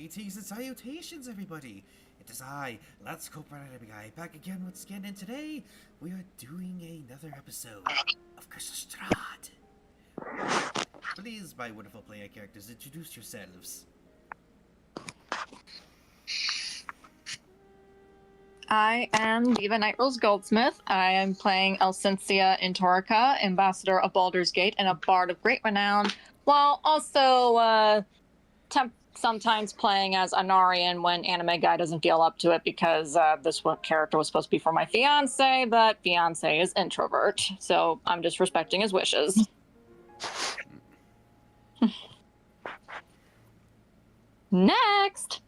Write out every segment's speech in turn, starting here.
Greetings and salutations, everybody! It is I, Let's Go Anime Guy, back again once again, and today we are doing another episode of Strahd. Please, my wonderful player characters, introduce yourselves. I am Diva Nightrose Goldsmith. I am playing Elcincia Intorica, Ambassador of Baldur's Gate and a Bard of Great Renown, while also sometimes playing as Anarian when Anime Guy doesn't feel up to it because this character was supposed to be for my fiance, but fiance is introvert, so I'm just respecting his wishes. Next!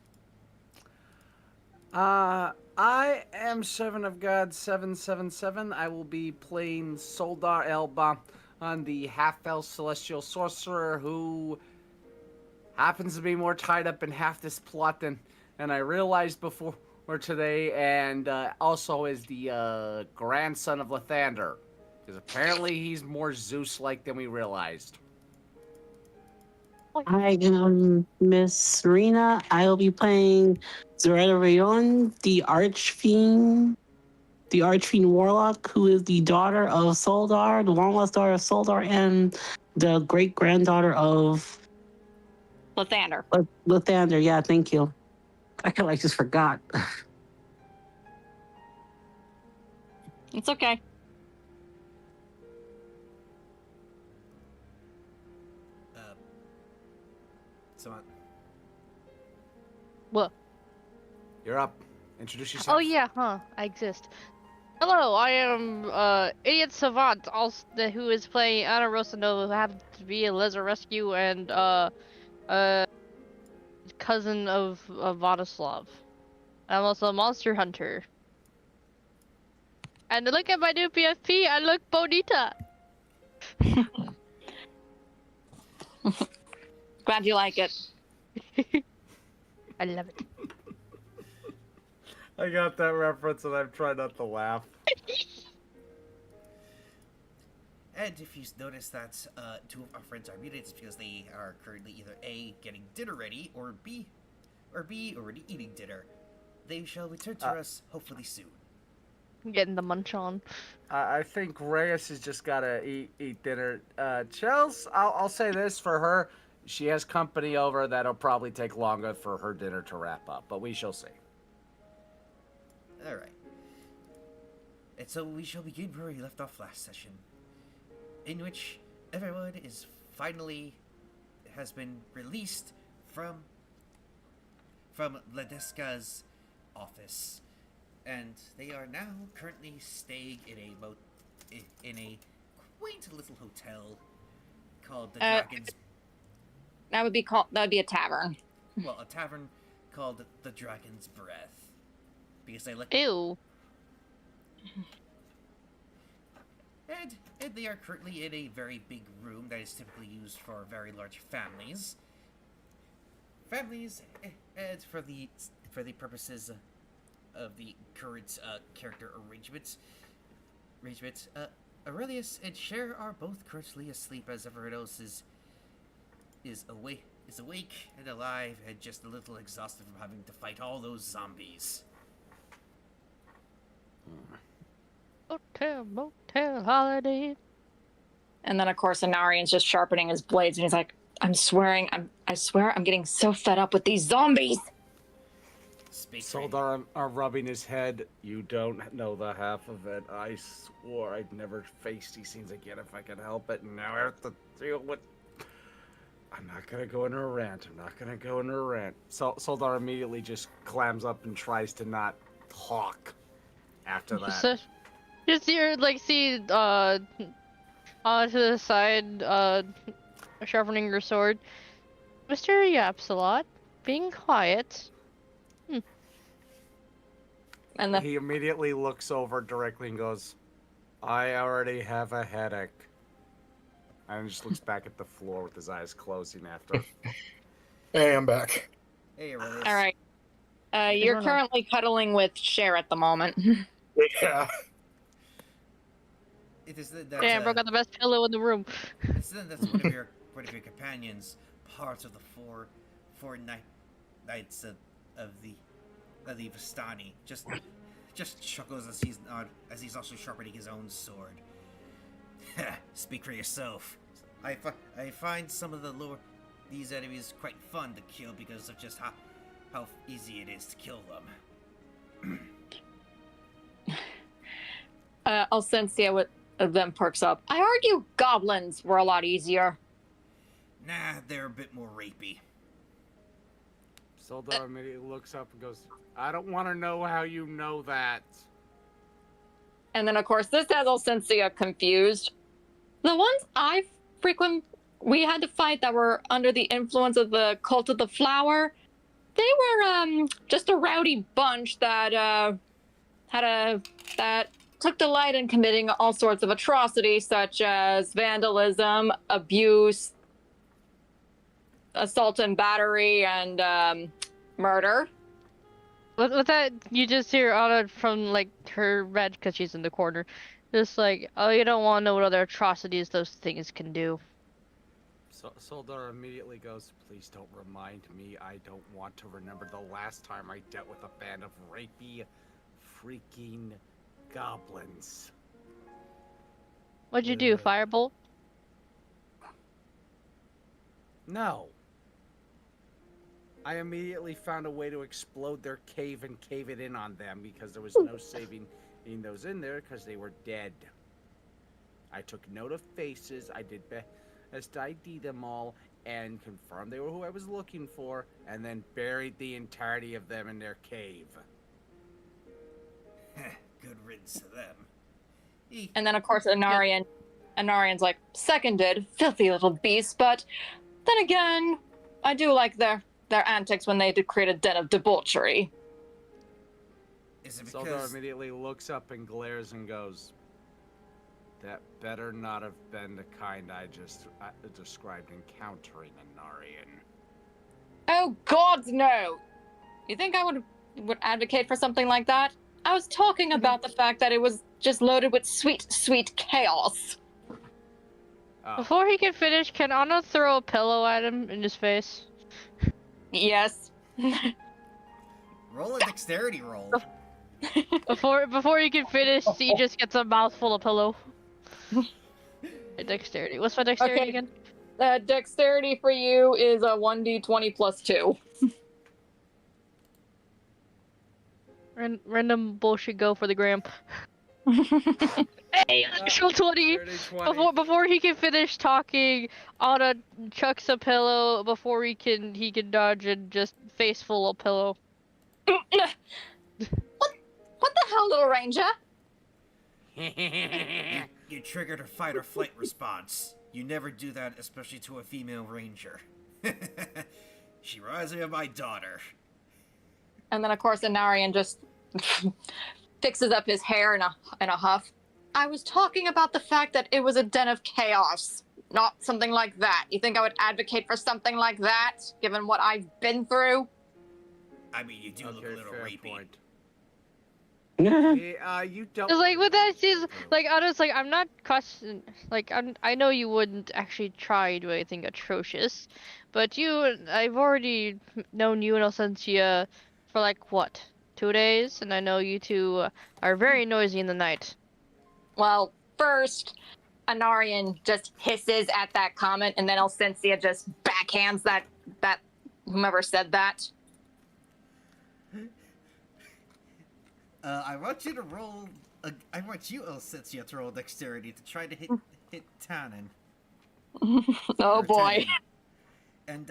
I am Servant of God 777. I will be playing Soldar Elba on the half-elf celestial sorcerer who happens to be more tied up in half this plot than I realized before today, and also is the grandson of Lathander, because apparently he's more Zeus-like than we realized. I am Miss Serena. I will be playing Zoretta Rayon, the Archfiend Warlock, who is the daughter of Soldar, the long-lost daughter of Soldar, and the great-granddaughter of Lathander. Lathander, yeah, thank you. I just forgot. It's okay. Someone. What? You're up. Introduce yourself. Oh yeah, I exist. Hello, I am Idiot Savant, also who is playing Anna Rosanova, who happens to be a lizard rescue and cousin of Vladislav. I'm also a monster hunter. And look at my new PFP, I look bonita. Glad you like it. I love it. I got that reference and I'm trying not to laugh. And if you notice that two of our friends are muted, it's because they are currently either A, getting dinner ready, or B, already eating dinner. They shall return to us hopefully soon. Getting the munch on. I think Reyes has just gotta eat dinner. Chels, I'll say this for her. She has company over that'll probably take longer for her dinner to wrap up, but we shall see. Alright. And so we shall begin where we left off last session, in which everyone is finally has been released from Ledeska's office, and they are now currently staying in a quaint little hotel called the Dragon's. That would be a tavern. Well, a tavern called the Dragon's Breath, because they like. Ew. And they are currently in a very big room that is typically used for very large families. And for the purposes of the current character arrangement, Aurelius and Cher are both currently asleep, as everyone else is awake and alive and just a little exhausted from having to fight all those zombies. Motel holiday. And then, of course, Anarian's just sharpening his blades, and he's like, I swear I'm getting so fed up with these zombies. Soldar are rubbing his head. You don't know the half of it. I swore I'd never face these scenes again if I could help it, and now I have to deal with... I'm not gonna go into a rant. Soldar immediately just clams up and tries to not talk after that. So, just here, see, to the side, sharpening your sword. Mr. Yapsalot, being quiet. And He immediately looks over directly and goes, I already have a headache. And just looks back at the floor with his eyes closing after. Hey, I'm back. Hey, Aurelius. all right. You're currently cuddling with Cher at the moment. Yeah. It is that. Damn, bro, got the best pillow in the room. It's then that's one of your companions, part of the four knights of the Vistani. Just chuckles as he's also sharpening his own sword. Speak for yourself. I find some of these enemies quite fun to kill because of just how easy it is to kill them. Alcencia with them perks up. I argue goblins were a lot easier. Nah, they're a bit more rapey. Soldar immediately looks up and goes, I don't want to know how you know that. And then, of course, this has Alcencia confused. The ones we had to fight that were under the influence of the Cult of the Flower, they were just a rowdy bunch that that took delight in committing all sorts of atrocities, such as vandalism, abuse, assault and battery, and murder. With that, you just hear Anna from like her bed because she's in the corner, just like, oh, you don't want to know what other atrocities those things can do. Soldar immediately goes, please don't remind me. I don't want to remember the last time I dealt with a band of rapey, freaking goblins. What'd you do, Firebolt? No. I immediately found a way to explode their cave and cave it in on them because there was no saving those in there because they were dead. I took note of faces. I did best ID them all and confirmed they were who I was looking for, and then buried the entirety of them in their cave. Good riddance to them. And then, of course, Anarian's like, seconded, filthy little beast, but then again, I do like their antics when they create a den of debauchery. Is it Soldar because immediately looks up and glares and goes, that better not have been the kind I just described encountering Anarian. Oh, God, no! You think I would advocate for something like that? I was talking about the fact that it was just loaded with sweet, sweet chaos. Oh. Before he can finish, can Anna throw a pillow at him in his face? Yes. roll a dexterity roll? Before he can finish, he just gets a mouthful of pillow. Dexterity. What's my dexterity Okay. again? Dexterity for you is a 1d20 plus 2. Random bullshit go for the gram. Hey, natural 20! Before he can finish talking, Anna chucks a pillow before he can dodge and just face full of pillow. What the hell, little ranger? You triggered her fight or flight response. You never do that, especially to a female ranger. She reminds me of my daughter. And then, of course, Anarian just fixes up his hair in a huff. I was talking about the fact that it was a den of chaos, not something like that. You think I would advocate for something like that, given what I've been through? I mean, you do look a little rapey. Point. Yeah. You don't. It's like with that, she's like, Anna's like, I'm not questioning. Like, I know you wouldn't actually try to do anything atrocious, but I've already known you and Alcencia for like what, 2 days, and I know you two are very noisy in the night. Well, first, Anarian just hisses at that comment, and then Alcencia just backhands that whomever said that. I want you to roll. I want you, Alcencia, to roll dexterity to try to hit Tannen. Oh boy. And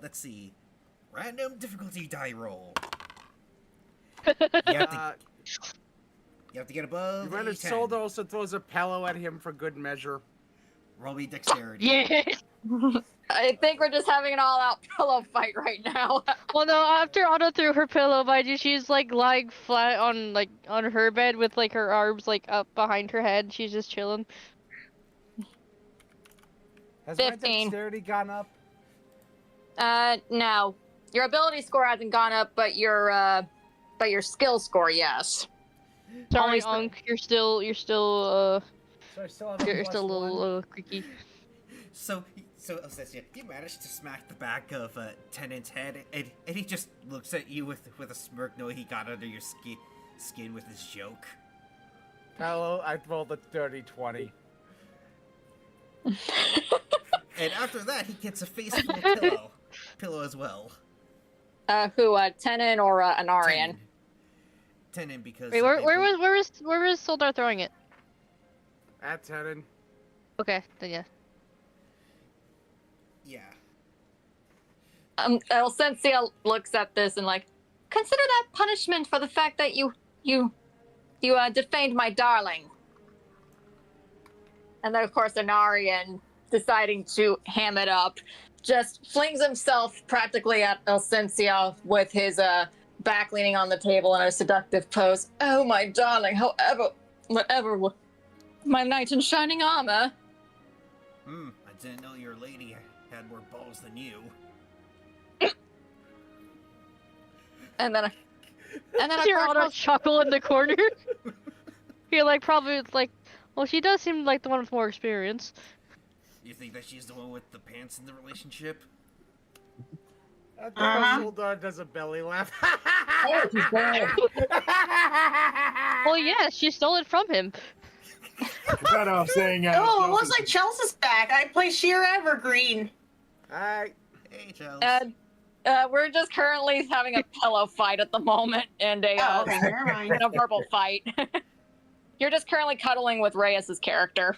let's see, random difficulty die roll. You have to get above. When Soldar also throws a pillow at him for good measure. Roll me dexterity. Yeah. I think we're just having an all-out pillow fight right now. Well, no. After Anna threw her pillow, mind you, she's like lying flat on her bed with like her arms like up behind her head. She's just chilling. Has 15. my dexterity gone up? No. Your ability score hasn't gone up, but your skill score, yes. Sorry, Only- Unc. You're still So I still have you're still a little creaky. So So, Alcessia, you managed to smack the back of Tennant's head, and he just looks at you with a smirk, knowing he got under your skin with his joke. Hello, I rolled a dirty 20. And after that, he gets a face full of pillow as well. Who, Tenon or Anarian? Tennant, because Wait, where was Soldar throwing it? At Tenon. Okay, then yeah. Yeah. Elsensia looks at this and like, consider that punishment for the fact that you defamed my darling. And then, of course, Anarian, deciding to ham it up, just flings himself practically at Elsensia with his back leaning on the table in a seductive pose. Oh, my darling, whatever, my knight in shining armor. I didn't know your lady had more balls than you. And then, You're on a chuckle in the corner. You're like, probably, it's like, well, she does seem like the one with more experience. You think that she's the one with the pants in the relationship? Soldar does a belly laugh. Well, yeah, she stole it from him. Better off saying Oh, it looks like Chelsea's back. I play Sheer Evergreen. Alright. Hey, Chels. we're just currently having a pillow fight at the moment, and Okay, never mind. a verbal fight. You're just currently cuddling with Reyes' character.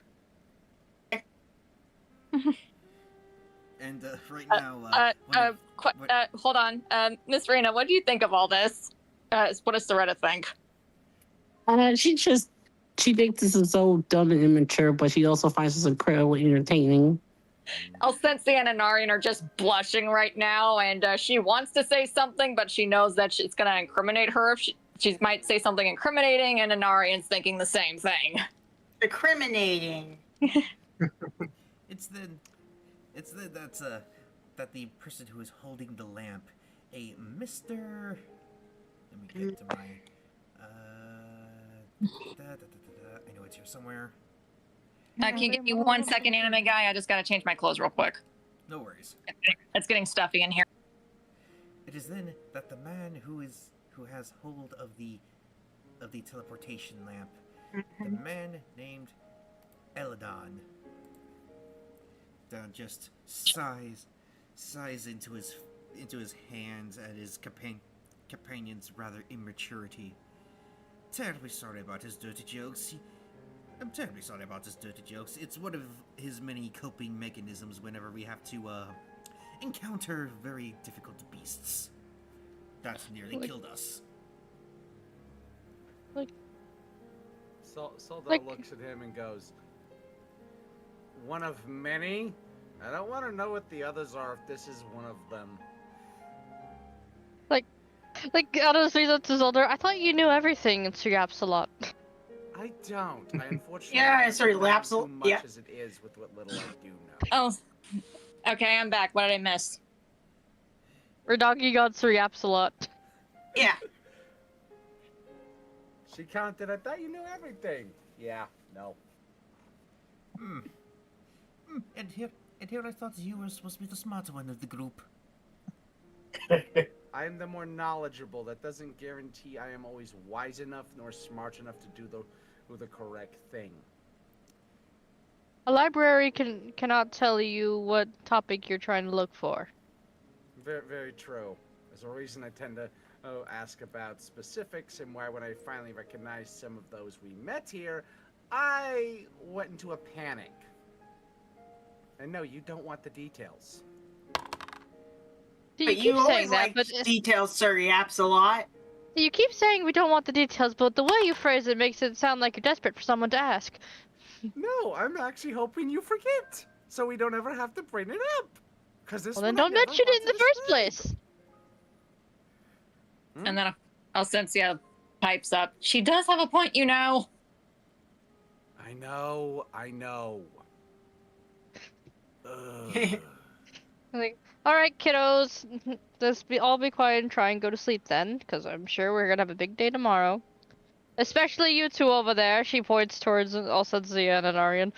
And right now, hold on. Miss Rena, what do you think of all this? What does Soretta think? She thinks this is so dumb and immature, but she also finds this incredibly entertaining. Elsensia and Anarian are just blushing right now, and she wants to say something, but she knows that it's going to incriminate her if she might say something incriminating, and Anarian's thinking the same thing. Incriminating. That the person who is holding the lamp, a Mr. Let me get to my I know it's here somewhere. Can you give me 1 second, anime guy? I just gotta change my clothes real quick. No worries. It's getting stuffy in here. It is then that the man who has hold of the teleportation lamp, the man named Eladon, just sighs into his hands at his companion's rather immaturity. Terribly sorry about his dirty jokes. I'm terribly sorry about his dirty jokes. It's one of his many coping mechanisms whenever we have to encounter very difficult beasts that nearly killed us. Soldar looks at him and goes, one of many? I don't want to know what the others are if this is one of them. Out of the to Zelda, I thought you knew everything in Sir Absolot. I don't. I unfortunately Yeah, sorry, don't know Lapsel. too much Yeah. as it is with what little I do know. Oh, okay, I'm back. What did I miss? Radagi got Sir Absolot. Yeah. She counted. I thought you knew everything. Yeah. No. And here I thought you were supposed to be the smarter one of the group. I am the more knowledgeable. That doesn't guarantee I am always wise enough nor smart enough to do the correct thing. A library cannot tell you what topic you're trying to look for. Very, very true. There's a reason I tend to ask about specifics, and why when I finally recognized some of those we met here, I went into a panic. And no, you don't want the details. You But keep you saying always that, like but details, Sir Yaps, a lot. you keep saying we don't want the details, but the way you phrase it makes it sound like you're desperate for someone to ask. No, I'm actually hoping you forget, so we don't ever have to bring it up. Cause this Well, then one I don't never mention it in the wanted to first say. place. And then Elsensia pipes up. She does have a point, you know. I know. Ugh. Like, all right, kiddos, let's all be quiet and try and go to sleep then, because I'm sure we're gonna have a big day tomorrow. Especially you two over there. She points towards Alsensia and Anarian.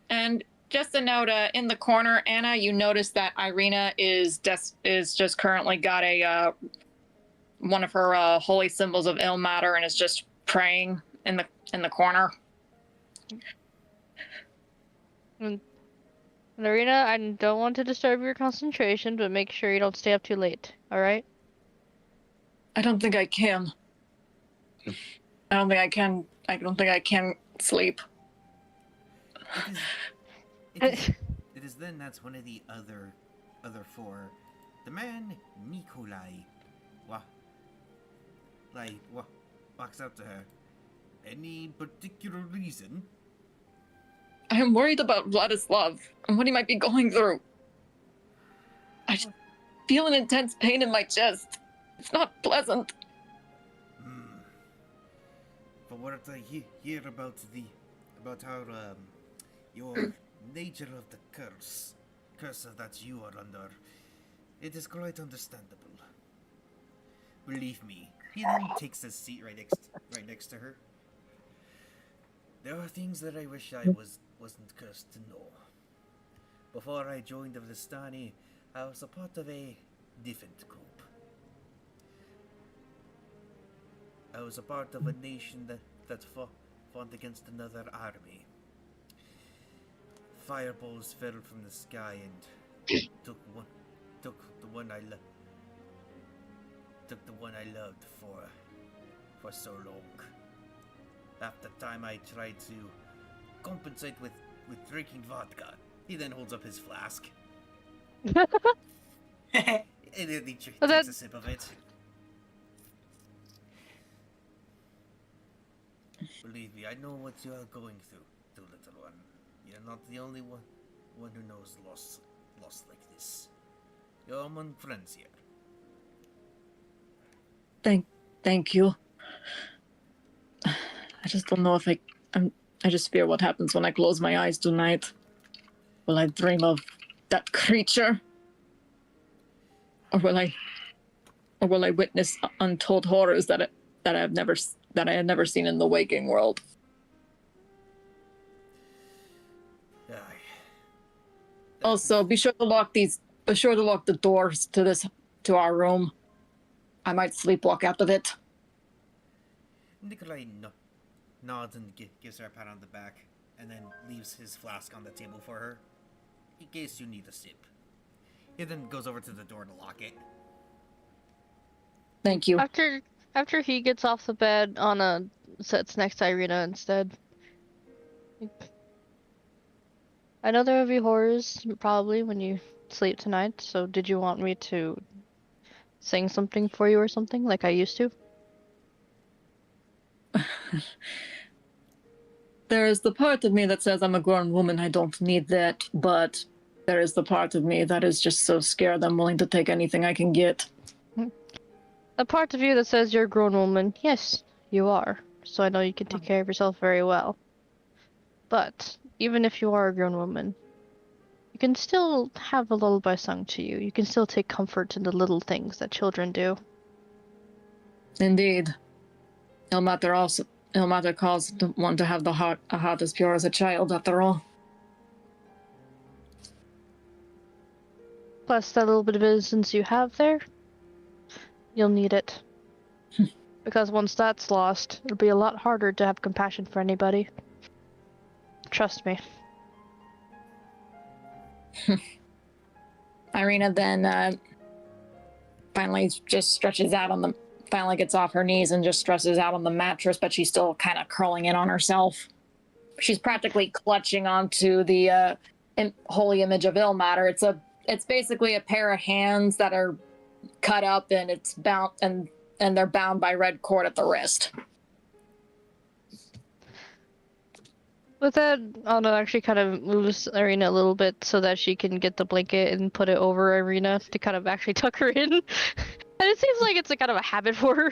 And just a note, in the corner, Anna, you notice that Irina is just currently got a one of her holy symbols of ill matter and is just praying in the corner. Irina, I don't want to disturb your concentration, but make sure you don't stay up too late. All right? I don't think I can. I don't think I can sleep. It is then that's one of the other four. The man Nikolai walks out to her. Any particular reason? I am worried about Vladislav and what he might be going through. I just feel an intense pain in my chest. It's not pleasant. From what I hear about how your nature of the curse that you are under, it is quite understandable. Believe me. He then takes a seat right next to her. There are things that I wish I wasn't cursed to know. Before I joined the Vistani, I was a part of a different group. I was a part of a nation that fought against another army. Fireballs fell from the sky and took the one I loved for so long. After time I tried to compensate with drinking vodka. He then holds up his flask. And then he takes a sip of it. Believe me, I know what you are going through, little one. You're not the only one who knows loss like this. You're among friends here. Thank you. I just don't know if I just fear what happens when I close my eyes tonight. Will I dream of that creature? Or will I witness untold horrors that I had never seen in the waking world? Aye. Also, be sure to lock the doors to our room. I might sleepwalk out of it. Nikolai nods and gives her a pat on the back, and then leaves his flask on the table for her, in case you need a sip. He then goes over to the door to lock it. Thank you. After he gets off the bed, Anna sits next to Irina instead. I know there will be horrors, probably, when you sleep tonight, so did you want me to sing something for you or something, like I used to? There is the part of me that says I'm a grown woman, I don't need that, but there is the part of me that is just so scared I'm willing to take anything I can get. The part of you that says you're a grown woman, yes, you are. So I know you can take care of yourself very well. But even if you are a grown woman, you can still have a lullaby sung to you. You can still take comfort in the little things that children do. Indeed. Ilmater calls one to have a heart as pure as a child, after all. Plus that little bit of innocence you have there, you'll need it. Because once that's lost, it'll be a lot harder to have compassion for anybody. Trust me. Irina then finally just stretches out finally gets off her knees and just stretches out on the mattress, but she's still kind of curling in on herself. She's practically clutching onto the holy image of Ilmater. It's basically a pair of hands that are cut up and it's bound and they're bound by red cord at the wrist. With that, Anna actually kind of moves Irina a little bit so that she can get the blanket and put it over Irina to kind of actually tuck her in. And it seems like it's a kind of a habit for her.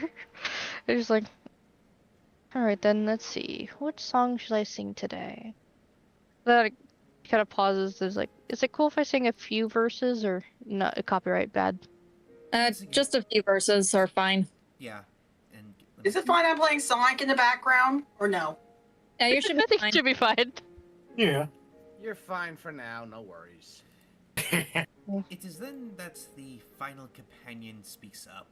It's just like, alright then, let's see. Which song should I sing today? That kind of pauses. There's like, is it cool if I sing a few verses or not? Copyright bad? Just a few verses are fine. Yeah. And Is it fine I'm playing Sonic in the background, or no? Yeah, you should I be think fine. it should be fine. Yeah. You're fine for now, no worries. It is then that the final companion speaks up.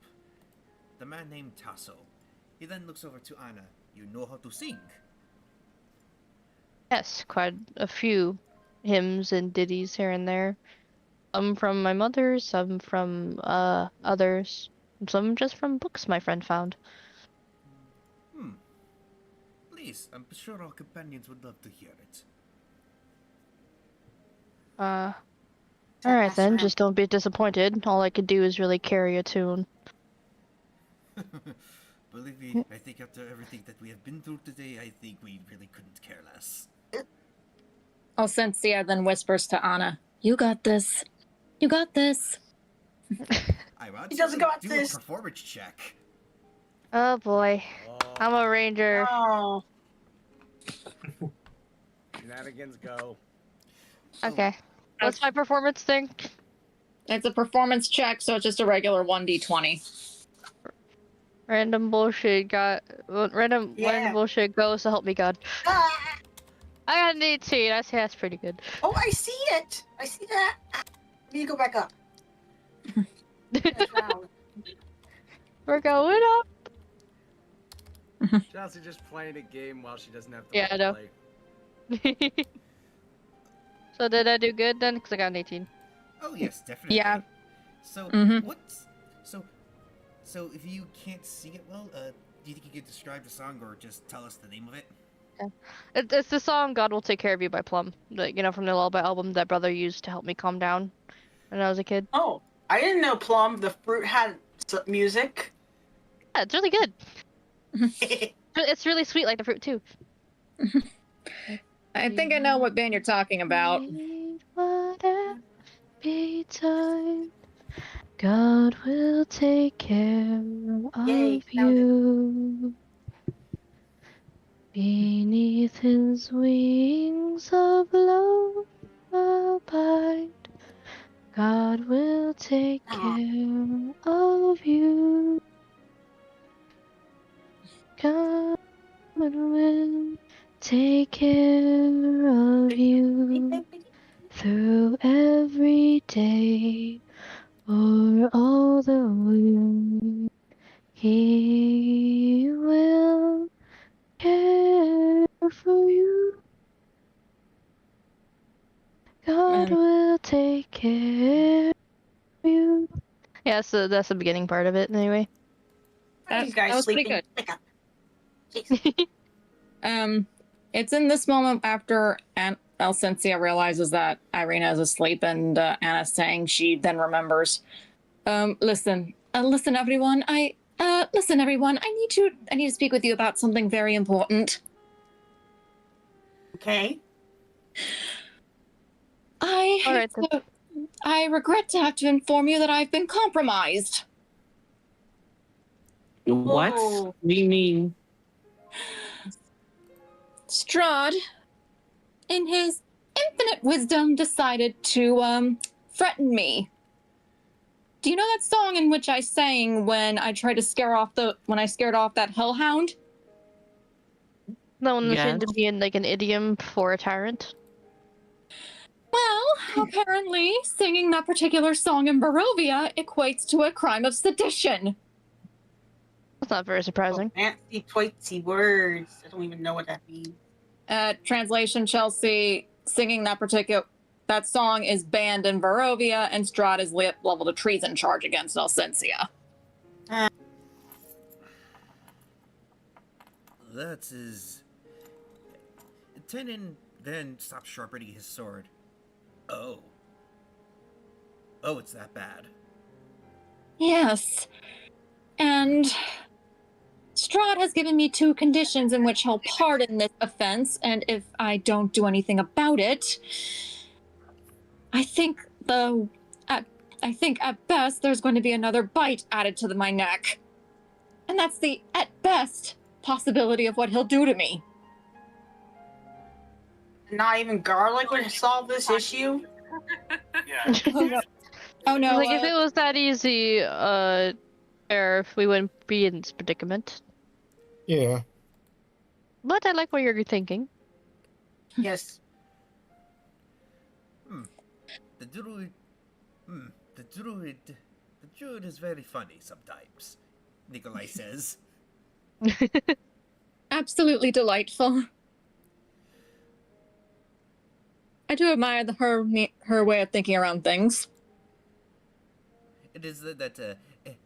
The man named Tasso. He then looks over to Anna. You know how to sing. Yes, quite a few hymns and ditties here and there. Some from my mother, some from others, and some just from books my friend found. Please, I'm sure our companions would love to hear it. Alright then, just don't be disappointed. All I could do is really carry a tune. Believe me, I think after everything that we have been through today, I think we really couldn't care less. Alcencia then whispers to Anna, "You got this. You got this." I want He doesn't to got do this. a performance check. Oh boy, I'm a ranger. Oh, Shenanigans go. Okay, what's my performance thing? It's a performance check, so it's just a regular 1d20. Random bullshit got random Yeah. bullshit goes, so help me God. ah! I got an 18. I say that's pretty good. Oh, I see it. I see that. Let me go back up. That's round. We're going up. Chelsea just playing a game while she doesn't have to Yeah, I know. play. So did I do good then? Because I got an 18. Oh yes, definitely. Yeah. So Mhm. what's so if you can't sing it well, do you think you could describe the song or just tell us the name of it? It's the song "God Will Take Care of You" by Plum. From the Lullaby album that brother used to help me calm down when I was a kid. Oh, I didn't know Plum the fruit had music. Yeah, it's really good. It's really sweet like the fruit too. I think I know what band you're talking about. Whatever be time, God will take care Yay, of found it. you. Beneath his wings of love abide, God will take care of you. God will take care of you through every day or all the way. He will care for you. God will take care of you. Yeah, so that's the beginning part of it anyway. These guys that was pretty sleeping. good. Wake up. Jeez. It's in this moment after Alcencia realizes that Irina is asleep and Anna's saying she then remembers. Listen, everyone. Listen, everyone. I need to speak with you about something very important. Okay. I regret to have to inform you that I've been compromised. What? Whoa. What do you mean? Strahd, in his infinite wisdom, decided to threaten me. Do you know that song in which I sang when I tried to scared off that hellhound? No one Yes. seemed to be in like an idiom for a tyrant. Well, apparently, singing that particular song in Barovia equates to a crime of sedition. That's not very surprising. Fancy twitesy words. I don't even know what that means. Translation, Chelsea, singing that song is banned in Barovia, and Strahd is leveled a treason charge against Alcencia. That is. Tenon then stops sharpening his sword. Oh. Oh, it's that bad. Yes. And Strahd has given me 2 conditions in which he'll pardon this offense, and if I don't do anything about it, I think at best there's going to be another bite added to my neck. And that's the, at best, possibility of what he'll do to me. Not even garlic would solve this issue. Yeah. Oh no. Like if it was that easy, Sheriff, we wouldn't be in this predicament. Yeah. But I like what you're thinking. Yes. The druid. The druid. The druid is very funny sometimes, Nikolai says. Absolutely delightful. I do admire her way of thinking around things. It is that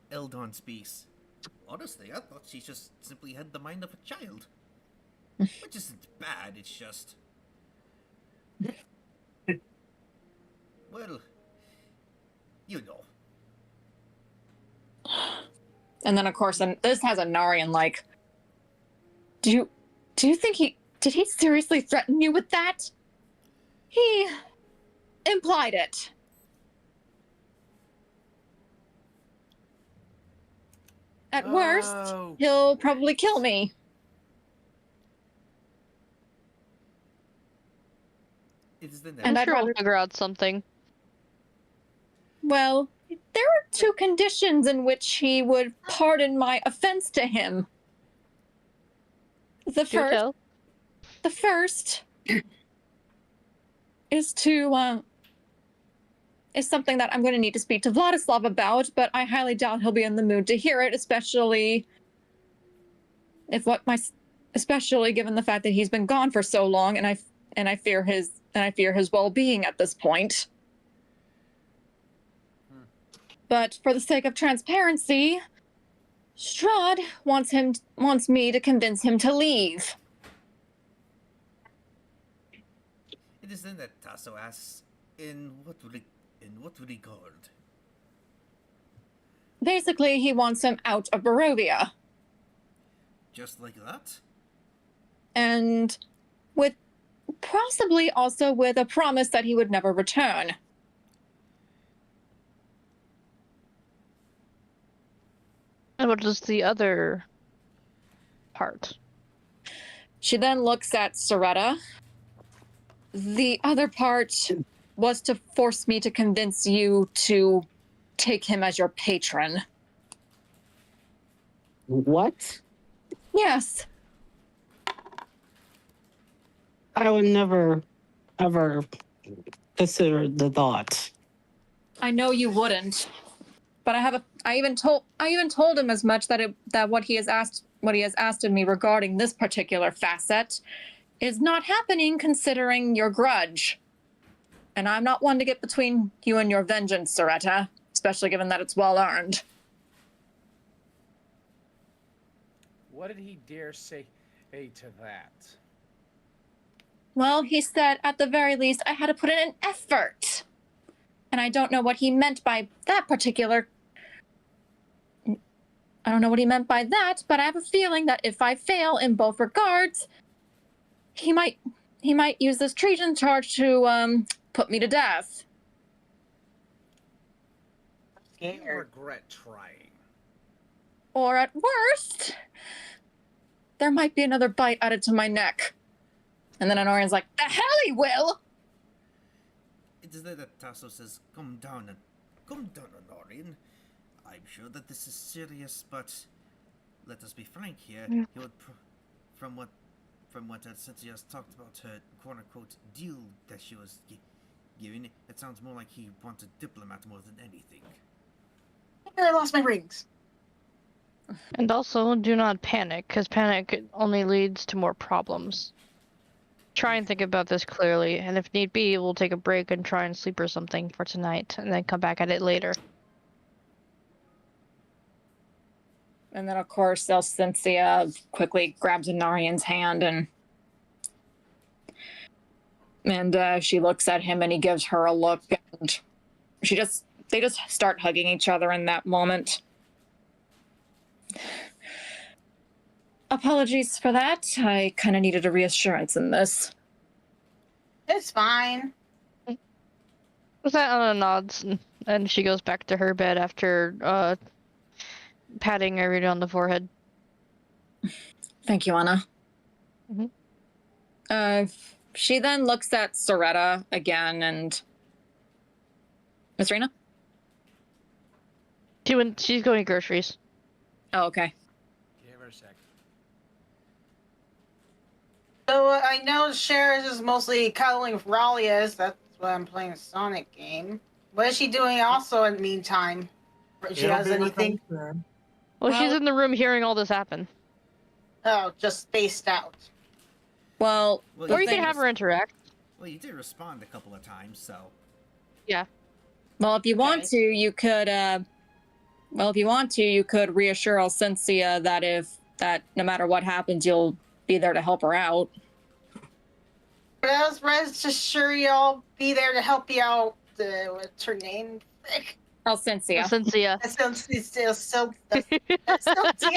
Eldon speaks. Honestly, I thought she just simply had the mind of a child. Which isn't bad, it's just. Well, you know. And then, of course, and this has a Narian like, do you think did he seriously threaten you with that? He implied it. At worst, Oh. he'll probably kill me. It is the And I'm I'd sure we'll rather- figure out something. Well, there are 2 conditions in which he would pardon my offense to him. The Do tell. first is is something that I'm going to need to speak to Vladislav about, but I highly doubt he'll be in the mood to hear it, especially given the fact that he's been gone for so long, and I fear his well-being at this point. But for the sake of transparency, Strahd wants me to convince him to leave. It is then that Tasso asks, in what regard? Basically, he wants him out of Barovia. Just like that? And possibly also with a promise that he would never return. And what is the other part? She then looks at Soretta. The other part was to force me to convince you to take him as your patron. What? Yes. I would never, ever consider the thought. I know you wouldn't. But I even told him as much that what he has asked of me regarding this particular facet is not happening considering your grudge. And I'm not one to get between you and your vengeance, Soretta, especially given that it's well earned. What did he dare say to that? Well, he said at the very least I had to put in an effort. And I don't know what he meant by that particular. I don't know what he meant by that, but I have a feeling that if I fail in both regards, he might use this treason charge to put me to death. You regret trying. Or at worst, there might be another bite added to my neck. And then Honorian's like, the hell he will! It is there that Tasso says, come down, Honorian. I'm sure that this is serious, but let us be frank here. He would, from what Cynthia has talked about her quote-unquote deal that she was giving, it sounds more like he wants a diplomat more than anything. I lost my rings. And also, do not panic, because panic only leads to more problems. Try and think about this clearly, and if need be, we'll take a break and try and sleep or something for tonight, and then come back at it later. And then, of course, Cynthia quickly grabs Anarian's hand and she looks at him and he gives her a look, and they just start hugging each other in that moment. Apologies for that. I kind of needed a reassurance in this. It's fine. That Anna nods, and she goes back to her bed after patting Irina on the forehead. Thank you, Anna. Mhm. She then looks at Soretta again and... Miss Rena? She's going groceries. Oh, okay. Give her a sec. So I know Sherris is mostly cuddling with Raleigh. That's That's why I'm playing a Sonic game. What is she doing also in the meantime? If she It'll has be anything? resolved soon. Well, she's Well- in the room hearing all this happen. Oh, just spaced out. Well, Well, Or you did can have her interact. Well, you did respond a couple of times, so. well, if you want Okay. to, you could. Well, if you want to, you could reassure Alcencia that no matter what happens, you'll be there to help her out. Rest assured I'll be there to help you out. What's her name? Frick. Alcencia, Cynthia. That sounds so. That's so damn.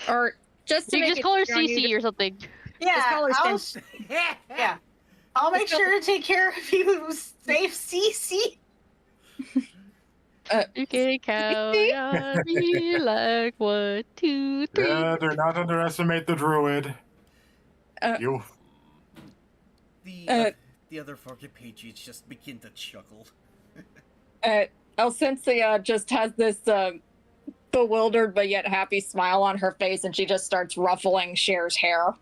or just to You make just it call her easier on you, CC or something. Yeah, call her I'll, Yeah. I'll make sure to take care of you, safe CC. You can count on me like 1, 2, 3. Yeah, do not underestimate the druid. Uh, You. The other four compatriots just begin to chuckle. Alcencia just has this bewildered but yet happy smile on her face, and she just starts ruffling Cher's hair.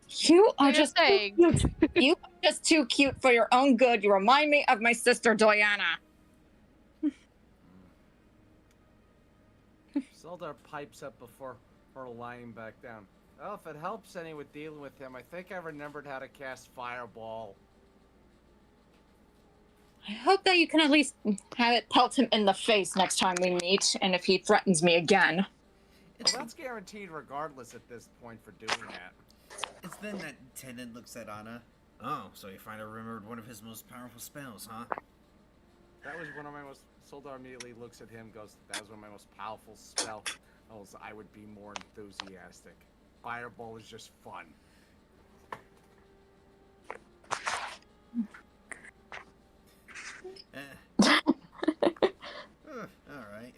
You are You're just too saying. cute. You are just too cute for your own good. You remind me of my sister Diana. Zeldar pipes up before her lying back down. Well, if it helps any with dealing with him, I think I remembered how to cast Fireball. I hope that you can at least have it pelt him in the face next time we meet, and if he threatens me again. Well, It's, that's guaranteed regardless at this point for doing that. it's then that Tennant looks at Anna. Oh, so you finally remembered one of his most powerful spells, huh? That was one of my most... Soldar immediately looks at him, goes, that was one of my most powerful spell. I would be more enthusiastic. Fireball is just fun. Alright.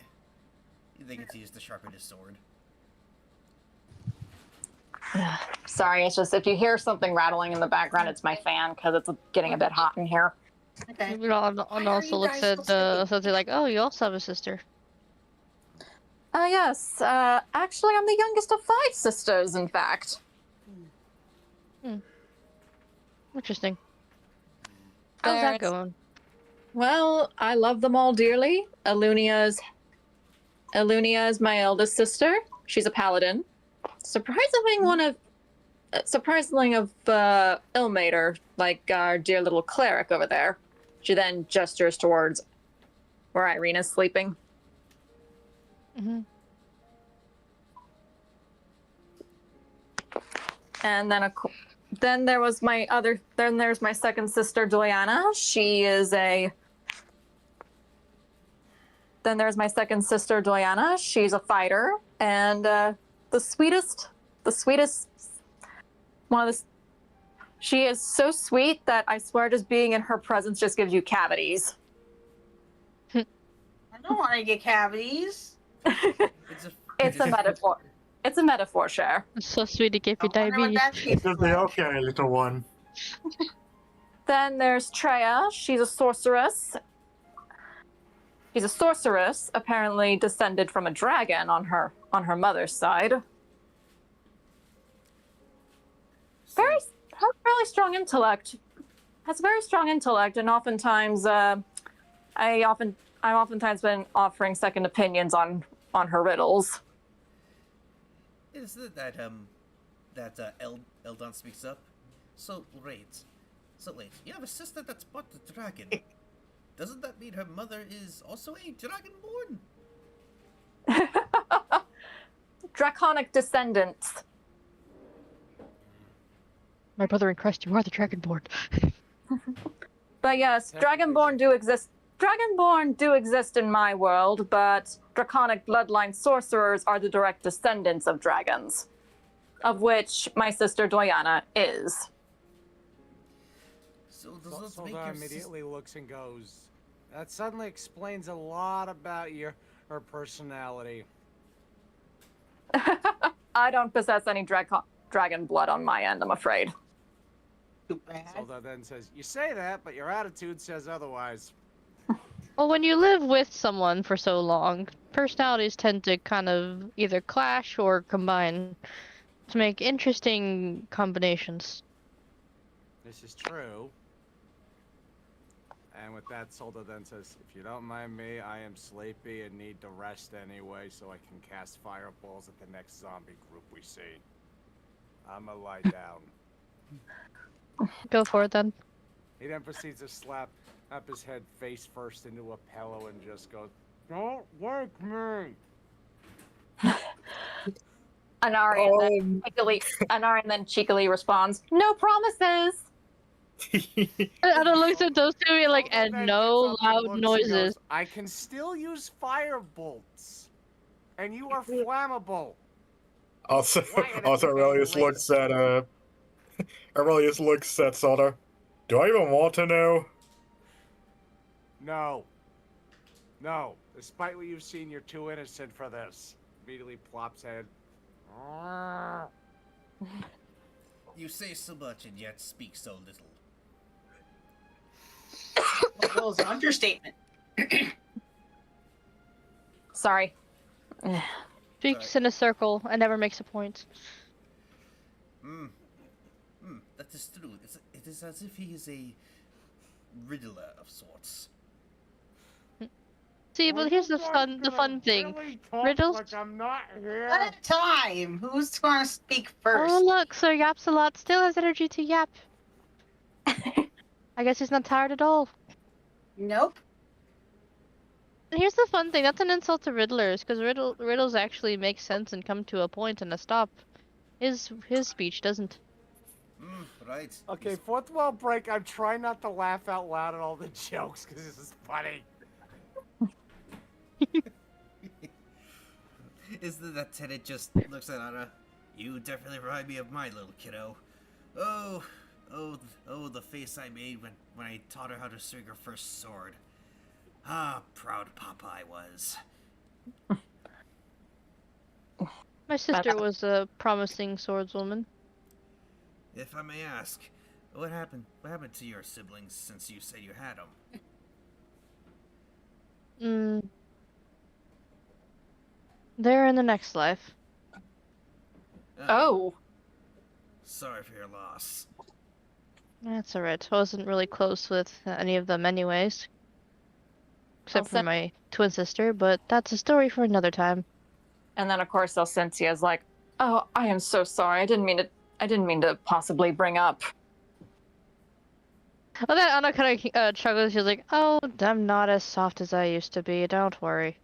You think it's used to sharpen his sword? Sorry, it's just if you hear something rattling in the background, it's my fan because it's getting a bit hot in here. Okay. And also looks at something like, oh, you also have a sister. Yes. Actually, I'm the youngest of 5 sisters, in fact. Interesting. How's that There's- going? Well, I love them all dearly. Alunia is my eldest sister. She's a paladin. Surprisingly of Ilmater, like our dear little cleric over there. She then gestures towards where Irina's sleeping. Mm-hmm. And then there's my second sister Diana. Then there's my second sister Diana. She's a fighter and the sweetest one of the. She is so sweet that I swear just being in her presence just gives you cavities. I don't want to get cavities. It's a metaphor. It's a metaphor, Cher. It's so sweet to give you I wonder what diabetes. that tastes You'll be like. okay, little one. Then there's Treya. She's a sorceress. She's a sorceress, apparently descended from a dragon on her mother's side. Has really strong intellect. Has very strong intellect, and oftentimes, I've oftentimes been offering second opinions on her riddles. Is it that Eldon speaks up? So wait, you have a sister that's but a dragon. Doesn't that mean her mother is also a dragonborn? Draconic descendants. My brother in Christ, you are the Dragonborn. But yes, Dragonborn do exist. Dragonborn do exist in my world, but draconic bloodline sorcerers are the direct descendants of dragons, of which my sister Diana is. So does this make Soldar your immediately looks and goes, that suddenly explains a lot about her personality. I don't possess any dragon blood on my end, I'm afraid. Too bad. Soldar then says, you say that, but your attitude says otherwise. Well, when you live with someone for so long, personalities tend to kind of either clash or combine to make interesting combinations. This is true. And with that, Solda then says, if you don't mind me, I am sleepy and need to rest anyway, so I can cast fireballs at the next zombie group we see. I'ma lie down. Go for it then. He then proceeds to slap up his head face first into a pillow and just goes, "Don't wake me!" Anarian then cheekily responds, "No promises." Anna looks at those two and like, Solda and then no gets up and loud looks and noises. goes, I can still use fire bolts. And you are flammable. Also, Why are they also being Aurelius looks at Solder. Do I even want to know? No. No. Despite what you've seen, you're too innocent for this. Immediately plops head. You say so much and yet speak so little. Well, it's an understatement. Sorry. Speaks in a circle and never makes a point. That is true. It is as if he is a riddler of sorts. See, but here's the fun thing. Riddles. Like I'm not here. One at a time. Who's going to speak first? Oh look, Sir Yapsalot still has energy to yap. I guess he's not tired at all. Nope. And here's the fun thing. That's an insult to riddlers, because riddles actually make sense and come to a point and a stop. His speech doesn't. Right. Okay, fourth wall break. I'm trying not to laugh out loud at all the jokes because this is funny. Isn't it that Tenet just looks at Anna? You definitely remind me of my little kiddo. Oh, the face I made when I taught her how to swing her first sword. Ah, proud papa I was. My sister was a promising swordswoman. If I may ask, what happened to your siblings since you said you had them? They're in the next life. Oh. Sorry for your loss. That's alright. I wasn't really close with any of them anyways. Except for my twin sister, but that's a story for another time. And then of course Elsentia is like, "Oh, I am so sorry. I didn't mean to possibly bring up." Well, then Anna kind of chuckles. She's like, "Oh, I'm not as soft as I used to be. Don't worry."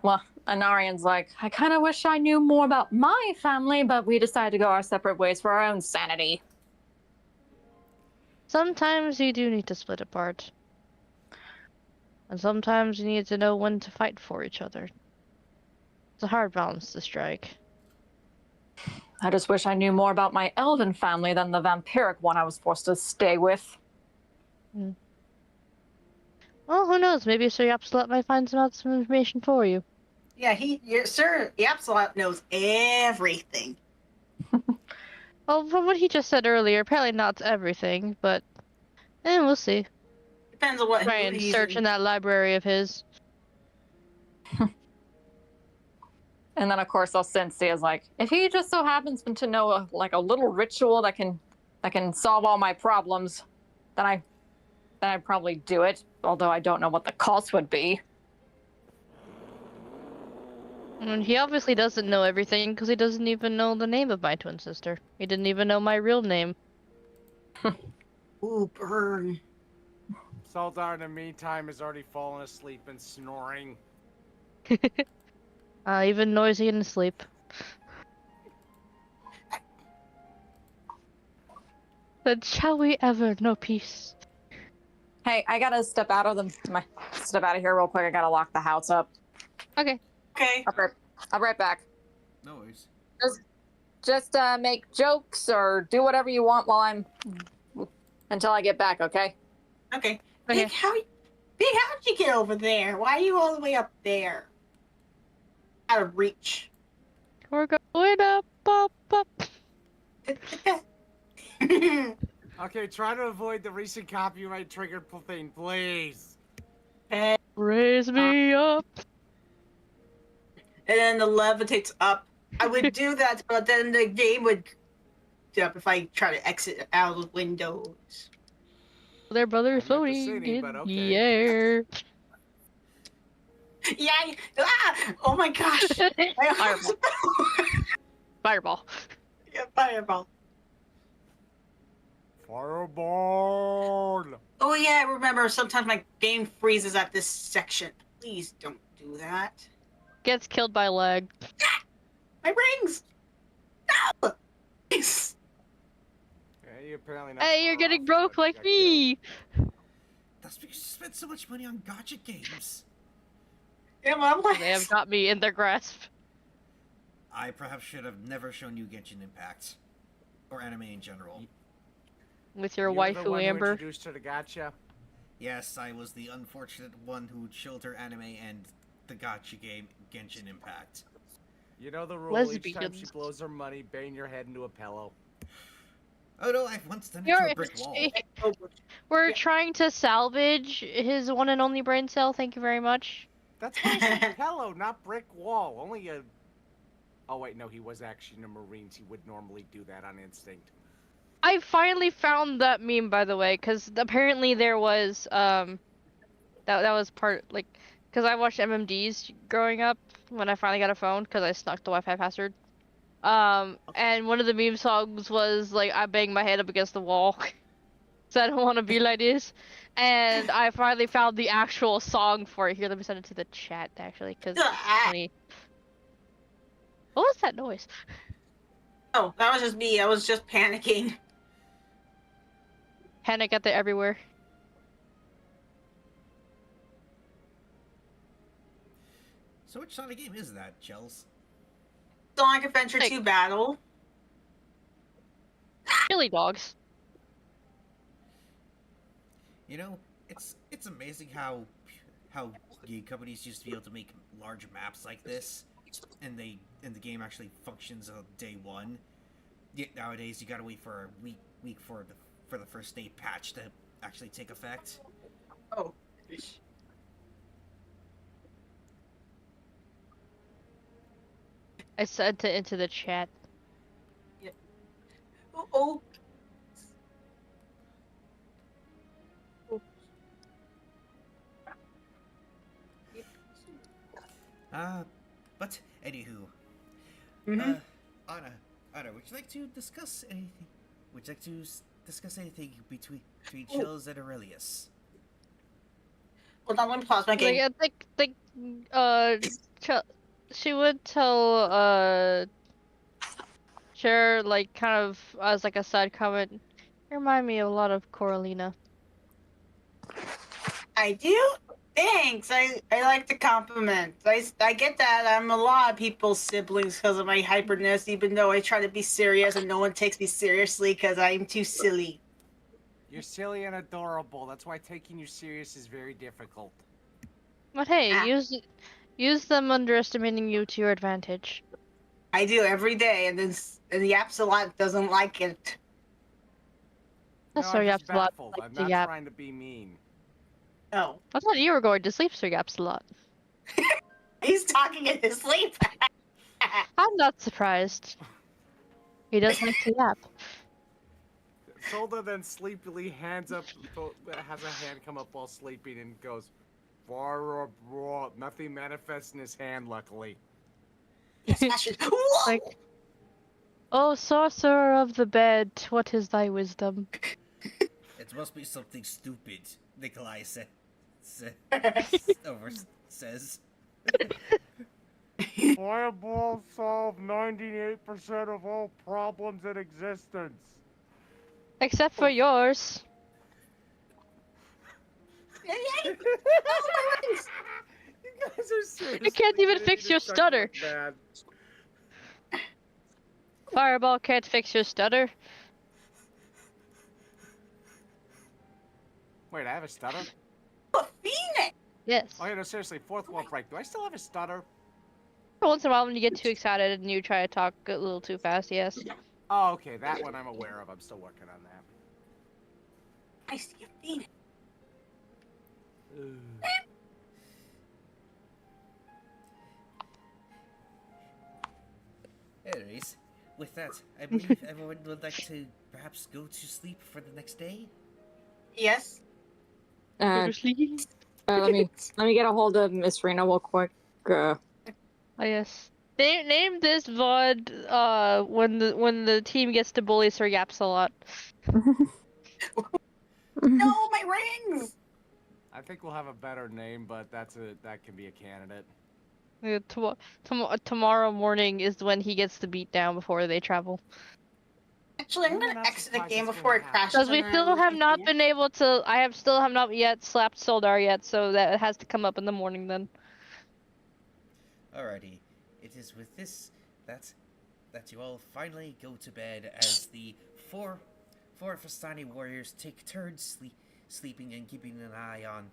Well, Anarian's like, "I kind of wish I knew more about my family, but we decided to go our separate ways for our own sanity." Sometimes you do need to split apart. And sometimes you need to know when to fight for each other. It's a hard balance to strike. I just wish I knew more about my elven family than the vampiric one I was forced to stay with. Well, who knows? Maybe Sir Yapsalot might find some information for you. Yeah, Sir Yapsalot knows everything. Well, from what he just said earlier, apparently not everything, but we'll see. Depends on what Try and search in that library of his. And then of course Elsensia is like, "If he just so happens to know a little ritual that can solve all my problems, then I'd probably do it. Although I don't know what the cost would be." And he obviously doesn't know everything because he doesn't even know the name of my twin sister. He didn't even know my real name. Ooh, burn. Saldar, in the meantime, has already fallen asleep and snoring. Even noisy in his sleep. But shall we ever know peace? Hey, I gotta step out of here real quick. I gotta lock the house up. Okay. Okay. I'll be right back. No worries. Just make jokes or do whatever you want until I get back, okay? Okay. Okay. Big, how'd you get over there? Why are you all the way up there? Out of reach. We're going up, up, up. Okay, try to avoid the recent copyright triggered thing, please. And Raise me up. then the levitates up. I would do that, but then the game would up if I try to exit out of the windows. Their brother I'm is at the floating city, in but the okay. air. Yeah. Oh my gosh. Fireball. Fireball. Yeah, fireball. Fireball! Oh yeah, I remember sometimes my game freezes at this section. Please don't do that. Gets killed by lag. My rings! No! Yeah, you're apparently not Hey, you're far getting off, broke but you like got me. That's because you spent so much money on gotcha games. Yeah, I'm like, They have got me in their grasp. I perhaps should have never shown you Genshin Impact. Or anime in general. With your You were the waifu one who Amber. introduced her to Gotcha. Yes, I was the unfortunate one who showed her anime and the gotcha game Genshin Impact. You know the rule, each time she Lesbians. blows her money, bang your head into a pillow. Oh no, I've once done it You're, to a brick wall. we're Yeah. trying to salvage his one and only brain cell. Thank you very much. That's why I said pillow, not brick wall. Only a... Oh wait, no, he was actually in the Marines. He would normally do that on instinct. I finally found that meme, by the way, because apparently there was that was part like because I watched MMDs growing up when I finally got a phone because I snuck the Wi-Fi password. And one of the meme songs was like I bang my head up against the wall, so I don't want to be like this. And I finally found the actual song for it. Here, let me send it to the chat actually, because it's funny. What was that noise? Oh, that was just me. I was just panicking. Panic at the everywhere. So which Sonic game is that, Chels? Sonic Adventure Hey. 2 Battle. Chili dogs. You know, it's amazing how game companies used to be able to make large maps like this, and the game actually functions on day one. Yet nowadays you gotta wait for a week for the first state patch to actually take effect. Oh. I sent it into the chat. Oh. But anywho, Mhm. Anna, would you like to discuss anything? Would you like to discuss anything between Chels and Aurelius? Hold on, let me pause my game. Like, I think, she would tell, share, like, kind of as like a side comment. You remind me a lot of Coralina. I do? Thanks. I like the compliment. I get that. I'm a lot of people's siblings because of my hyperness, even though I try to be serious and no one takes me seriously because I'm too silly. You're silly and adorable. That's why taking you serious is very difficult. But hey, Ah. use them underestimating you to your advantage. I do every day, and the Absolute doesn't like it. That's no, so I'm just yaps a lot. baffled. Like I'm to not yap. trying to be mean. Oh. I thought you were going to sleep, so yaps a lot. He's talking in his sleep. I'm not surprised. He does like to yap. Solda then sleepily has a hand come up while sleeping and goes, "Far abroad." Nothing manifests in his hand, luckily. Yes, passion. Whoa! Like, oh, sorcerer of the bed, what is thy wisdom? It must be something stupid, Nikolai says. Fireball solve 98% of all problems in existence. Except for yours. Yay, yay. Oh, my rings! You guys are seriously. You can't even gonna fix need your to suck stutter. like that. Fireball can't fix your stutter. Wait, I have a stutter? A phoenix! Yes. Oh yeah, no, seriously, fourth wall break. Do I still have a stutter? Once in a while when you get too excited and you try to talk a little too fast, yes. Oh, okay, that one I'm aware of. I'm still working on that. I see a phoenix. Anyways, with that, I believe everyone would like to perhaps go to sleep for the next day. Yes. Go Uh, to sleep. let me get a hold of Miss Rena real quick. Oh yes. Name this VOD when the team gets to bully Sir Yaps a lot. No, my rings. I think we'll have a better name, but that can be a candidate. Tomorrow morning is when he gets the beat down before they travel. Actually, I'm I'm gonna not exit the surprised game it's before gonna it crashes. Because we and still lose have my not fear. been able to. I have still have not yet slapped Soldar yet, so that has to come up in the morning then. Alrighty, it is with this that you all finally go to bed as the four Fastani warriors take turns sleeping and keeping an eye on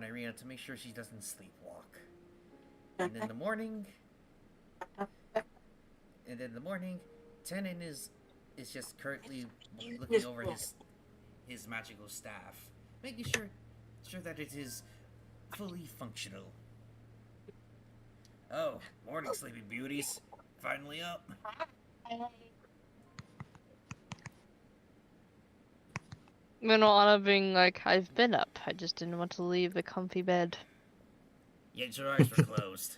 Irina to make sure she doesn't sleepwalk. And in the morning, Tenon is just currently looking over his magical staff, making sure that it is fully functional. Oh, morning, sleeping beauties. Finally up. Anna being like, I've been up. I just didn't want to leave the comfy bed. Yet your eyes were closed.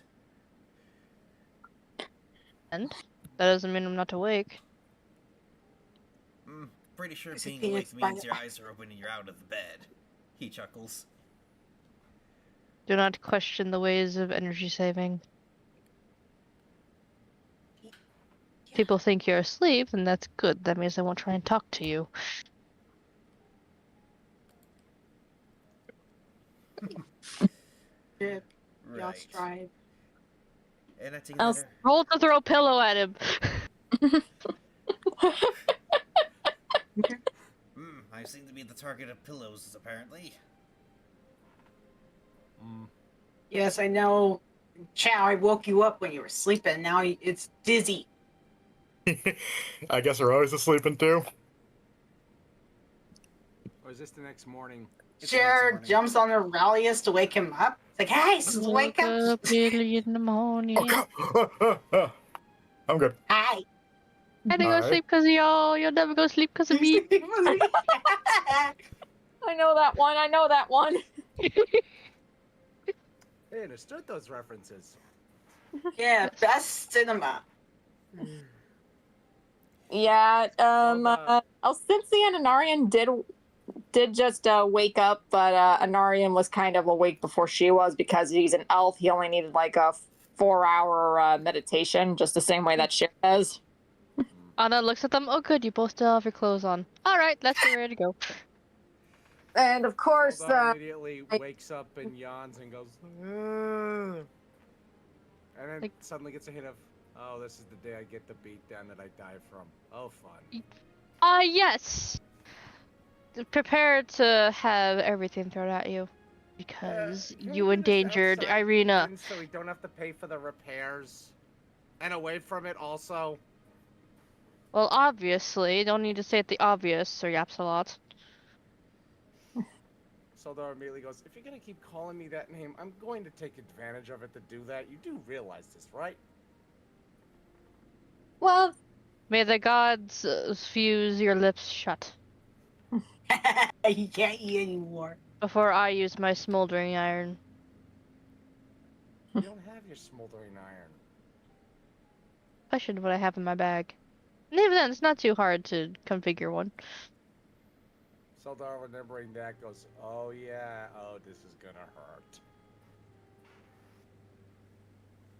And that doesn't mean I'm not awake. Pretty sure There's a being penis awake means by- your eyes are open and you're out of the bed. He chuckles. Do not question the ways of energy saving. People think you're asleep, and that's good. That means they won't try and talk to you. Y'all Right. Strahd. And I take I'll that. Roll to throw a pillow at him. I seem to be the target of pillows, apparently. Yes, I know. Chow, I woke you up when you were sleeping. Now it's dizzy. I guess we're always sleeping too. Or is this the next morning? It's the next Jared morning. jumps on Aurelius to wake him up. It's like, hey, wake up! Early in the morning. Oh, God. I'm good. Hi. I didn't go to Alright. sleep because of y'all. You'll never go to sleep because of me. I know that one. I know that one. They understood those references. Yeah, best cinema. Yeah. Zelda. Alcincia and Anarian did just wake up, but Anarian was kind of awake before she was because he's an elf. He only needed like a 4-hour meditation, just the same way that Cher does. Anna looks at them. Oh, good. You both still have your clothes on. All right, let's get ready to go. And of course, Zelda immediately wakes up and yawns and goes, "Ugh." And then Like- suddenly gets a hit of, oh, this is the day I get the beat down that I die from. Oh, fun. Yes. Prepare to have everything thrown at you. Because Can we you do this endangered outside the Irina. inn so we don't have to pay for the repairs? And away from it also? Well, obviously, don't need to say it the obvious, Sir Yapsalot. Soldar immediately goes, if you're gonna keep calling me that name, I'm going to take advantage of it to do that. You do realize this, right? well, May the gods fuse your lips shut You can't eat anymore. before I use my smoldering iron. You don't have your smoldering iron. Question what I have in my bag. And even then, it's not too hard to configure one. Soldar, remembering that, goes, oh yeah, oh, this is gonna hurt.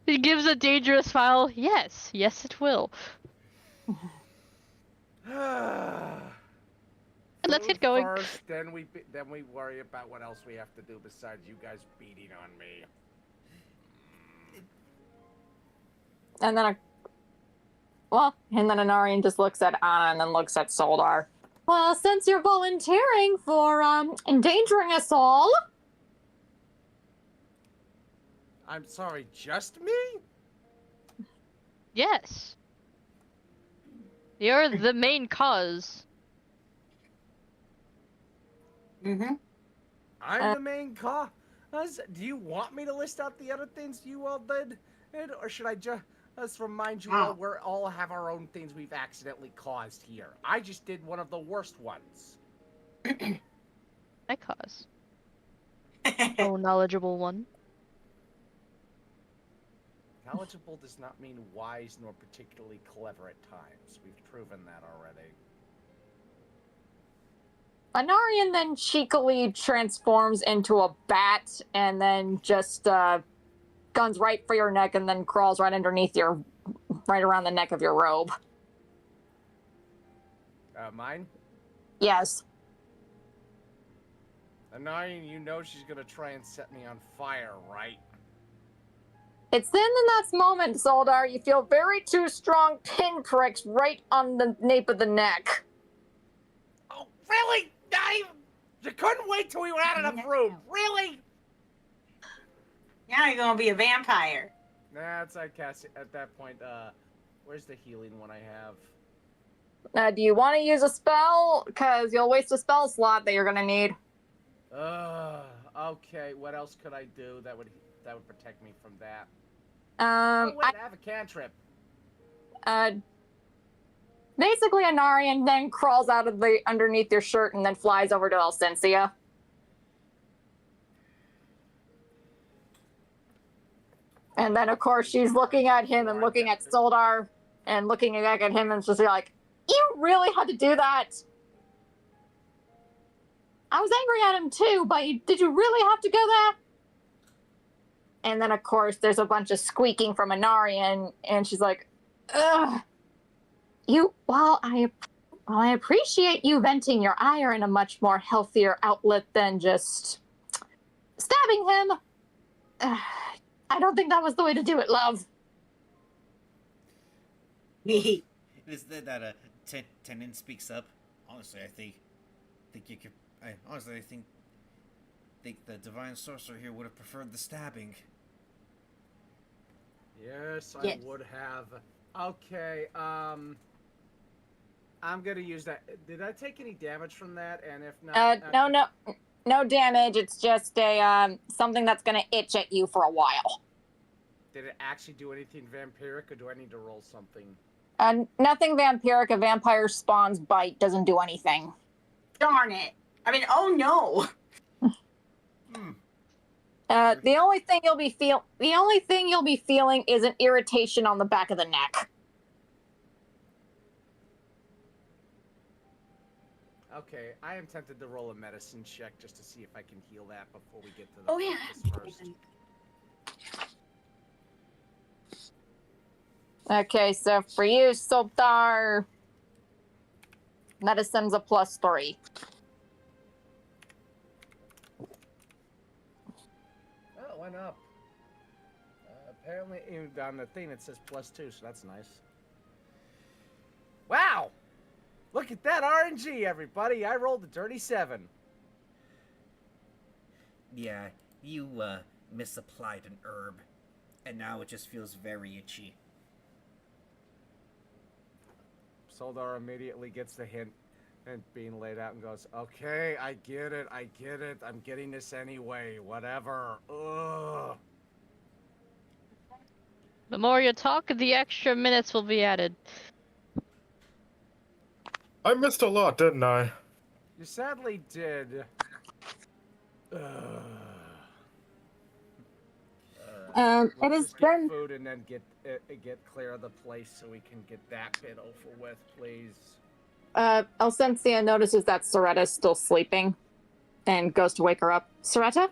He gives a dangerous smile. Yes, yes, it will. Let's get Food going. First, then we worry about what else we have to do besides you guys beating on me. and then and then Anarian just looks at Anna and then looks at Soldar. Well, since you're volunteering for endangering us all, I'm sorry, just me? Yes. You're the main cause. Mm-hmm. I'm the main cause? Do you want me to list out the other things you all did? Or should I just... Let's remind you all, we all have our own things we've accidentally caused here. I just did one of the worst ones. I cause. Oh, knowledgeable one. Knowledgeable does not mean wise nor particularly clever at times. We've proven that already. Anarian then cheekily transforms into a bat and then just guns right for your neck and then crawls right underneath your, right around the neck of your robe. Mine? Yes. Anarian, you know she's gonna try and set me on fire, right? It's then in that moment, Soldar, you feel very two strong pinpricks right on the nape of the neck. Oh, really? You couldn't wait till we were out of the room, really? Now you're gonna be a vampire. Nah, it's like at that point. Where's the healing one I have? Do you want to use a spell? Because you'll waste a spell slot that you're gonna need. Okay. What else could I do that would protect me from that? I have a cantrip. Basically, Anarian then crawls out of the underneath your shirt and then flies over to Elsensia. And then, of course, she's looking at him and looking at Soldar and looking back at him and just like, you really had to do that? I was angry at him too, but did you really have to go there? And then, of course, there's a bunch of squeaking from Anarian, and she's like, ugh. While I appreciate you venting your ire in a much more healthier outlet than just stabbing him, I don't think that was the way to do it, love. It is that Tenon speaks up. Honestly, I think you could. I think the divine sorcerer here would have preferred the stabbing. Yes, I would have. Okay, I'm gonna use that. Did I take any damage from that? And if not, no damage. It's just a something that's gonna itch at you for a while. Did it actually do anything vampiric, or do I need to roll something? Nothing vampiric. A vampire spawn's bite doesn't do anything. Darn it! I mean, oh no! The only thing you'll be feeling is an irritation on the back of the neck. Okay, I am tempted to roll a medicine check just to see if I can heal that before we get to the first. Okay, so for you, Soldar, medicine's a +3. Oh, it went up. Apparently, on the thing it says +2, so that's nice. Wow! Look at that RNG, everybody! I rolled a dirty 7. Yeah, you misapplied an herb, and now it just feels very itchy. Soldar immediately gets the hint and being laid out and goes, okay, I get it, I'm getting this anyway, whatever, ugh. The more you talk, the extra minutes will be added. I missed a lot, didn't I? You sadly did. It is get food and then get clear of the place so we can get that bit over with, please. Elsensia notices that Soreta's still sleeping and goes to wake her up. Soreta,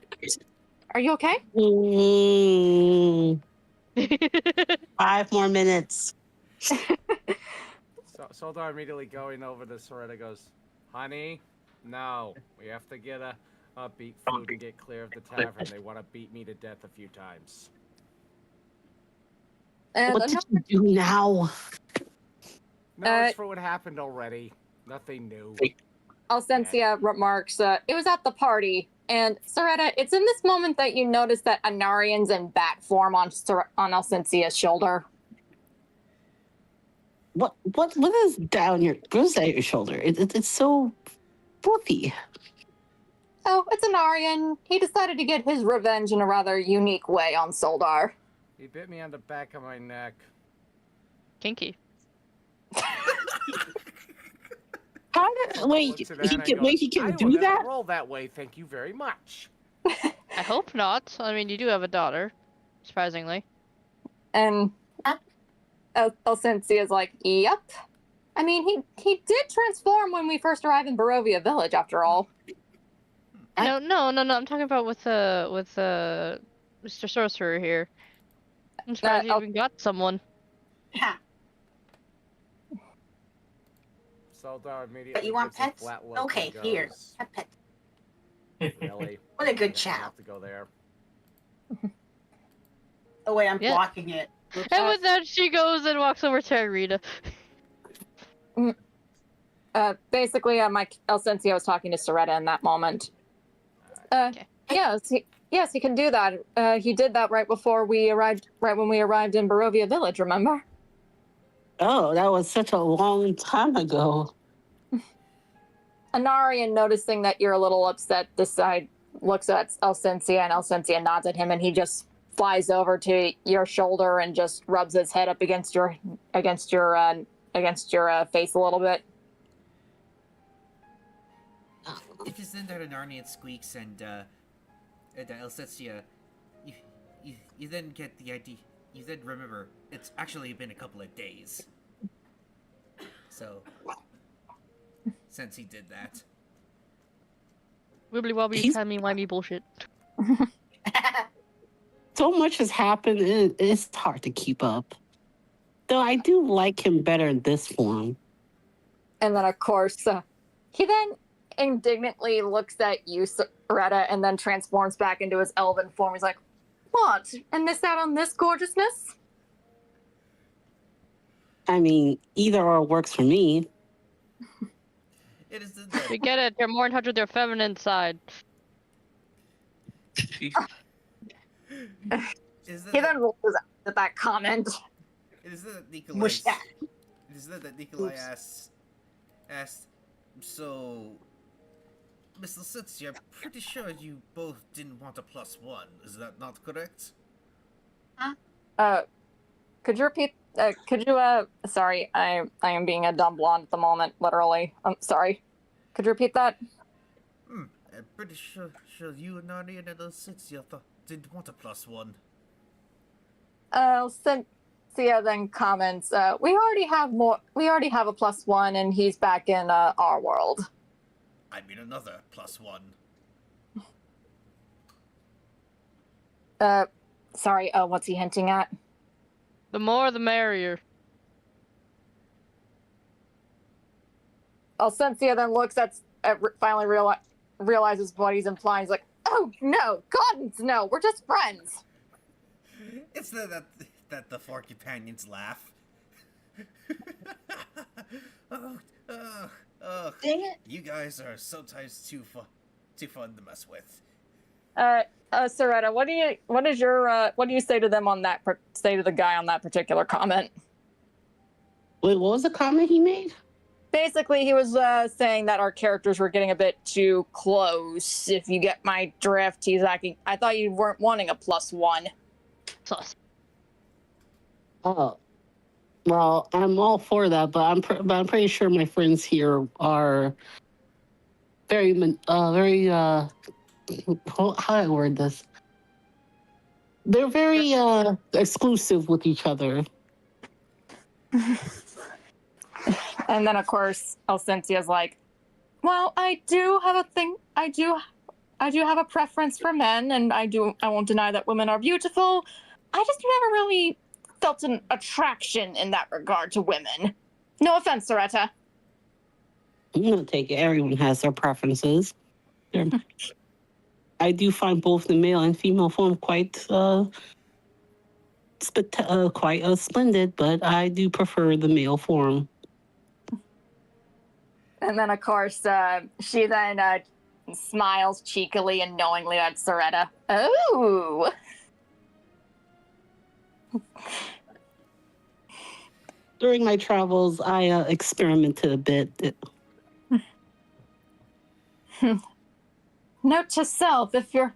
are you okay? 5 more minutes. So Soldar immediately going over to Soreta goes, honey, no, we have to get a beat food and get clear of the tavern. They want to beat me to death a few times. What did you do now? No, it's for what happened already. Nothing new. Elsensia remarks, it was at the party. And Soreta, it's in this moment that you notice that Anarian's in bat form on Elsensia's shoulder. What is down your shoulder? It's so fluffy. Oh, it's Anarian. He decided to get his revenge in a rather unique way on Soldar. He bit me on the back of my neck. kinky. How did, wait, Looks at that and he goes, can I do will never that? roll that way, thank you very much. I hope not. I mean, you do have a daughter, surprisingly. And Elsensi is like, yep. I mean, he did transform when we first arrived in Barovia Village, after all. No. I'm talking about with Mr. Sorcerer here. I'm surprised you even got someone. Ha. Soldar immediately But you want gives a pets? flat look Okay, and here. goes, Have pet. really? What a good I child. have to go there. Oh wait, I'm Yeah. blocking it. Oops. And with that, she goes and walks over to Irina. Basically, Mike Elsensi was talking to Soretta in that moment. Okay. Yes, he can do that. He did that right before we arrived, right when we arrived in Barovia Village, remember? Oh, that was such a long time ago. Anarian, noticing that you're a little upset, looks at Elsensia, and Elsensia nods at him, and he just flies over to your shoulder and just rubs his head up against your face a little bit. It is then that Narnian squeaks and Elsetia, you then get the idea. You then remember it's actually been a couple of days. So, since he did that, Wibbly wobbly, He's- timey-wimey bullshit. So much has happened, it's hard to keep up. Though I do like him better in this form. And then, of course, he then indignantly looks at you, Soretta, and then transforms back into his elven form. He's like, what? And miss out on this gorgeousness? I mean, either or works for me. it is then that You get it, you're more in touch with your feminine side. He then rolls his eyes at that comment. It is then that Nikolai. Mush that. It is then that Nikolai Oops. asked. So, Miss Lasitzia, I'm pretty sure you both didn't want a +1. Is that not correct? Could you repeat? Sorry, I am being a dumb blonde at the moment, literally. I'm sorry. Could you repeat that? I'm pretty sure you and Narnia and Lasitzia didn't want a +1. Cynthia then comments, we already have a +1, and he's back in our world. I mean another +1. Sorry, what's he hinting at? The more, the merrier. Cynthia then looks at finally realizes what he's implying. He's like, oh no, God no, we're just friends. It's that the four companions laugh. oh, Dang it. you guys are sometimes too fun to mess with. Soretta, what do you say to them on that? Say to the guy on that particular comment. Wait, what was the comment he made? Basically, he was saying that our characters were getting a bit too close. If you get my drift, he's like, I thought you weren't wanting a +1. Sus. Oh, well, I'm all for that, but I'm pretty sure my friends here are very how do I word this? They're very exclusive with each other. And then, of course, Elsensia's like, well, I do have a thing. I do have a preference for men, and I won't deny that women are beautiful. I just never really felt an attraction in that regard to women. No offense, Soretta. I'm gonna take it. Everyone has their preferences. I do find both the male and female form quite splendid, but I do prefer the male form. And then, of course, she then smiles cheekily and knowingly at Soretta. Oh! During my travels, I experimented a bit. Note to self, that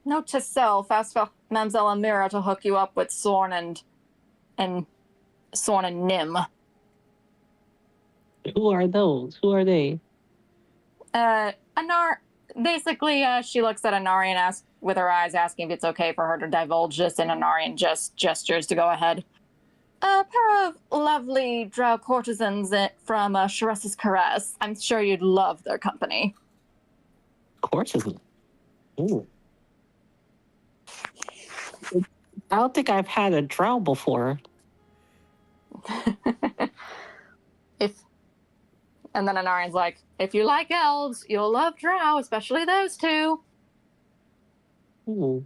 Note to self: ask for Mamselle Amira to hook you up with Sorn and Sorn and Nim. Who are those? Who are they? Basically, she looks at Anari and asks, with her eyes, asking if it's okay for her to divulge this, and Anarian just gestures to go ahead. A pair of lovely drow courtesans from Sharessa's Caress. I'm sure you'd love their company. Courtesan. Ooh. I don't think I've had a drow before. And then Anarian's like, if you like elves, you'll love drow, especially those two. Ooh.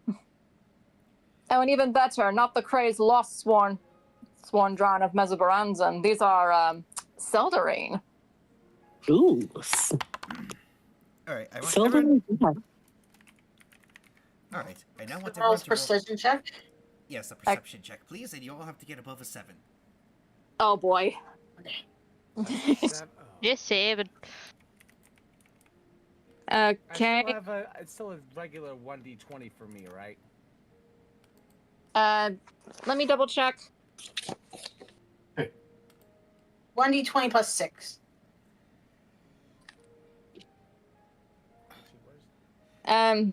Oh, and even better, not the crazed lost sworn drown of Mesobaranzan. These are Seldarine. Ooh. All right, I want So everyone... yeah. All right, I now want everyone Charles, to roll... precision check. Yes, a perception check, please, and you all have to get above a 7. Oh boy. Just 7. Okay. It's still a regular 1d20 for me, right? Let me double check. 1d20 plus 6. Let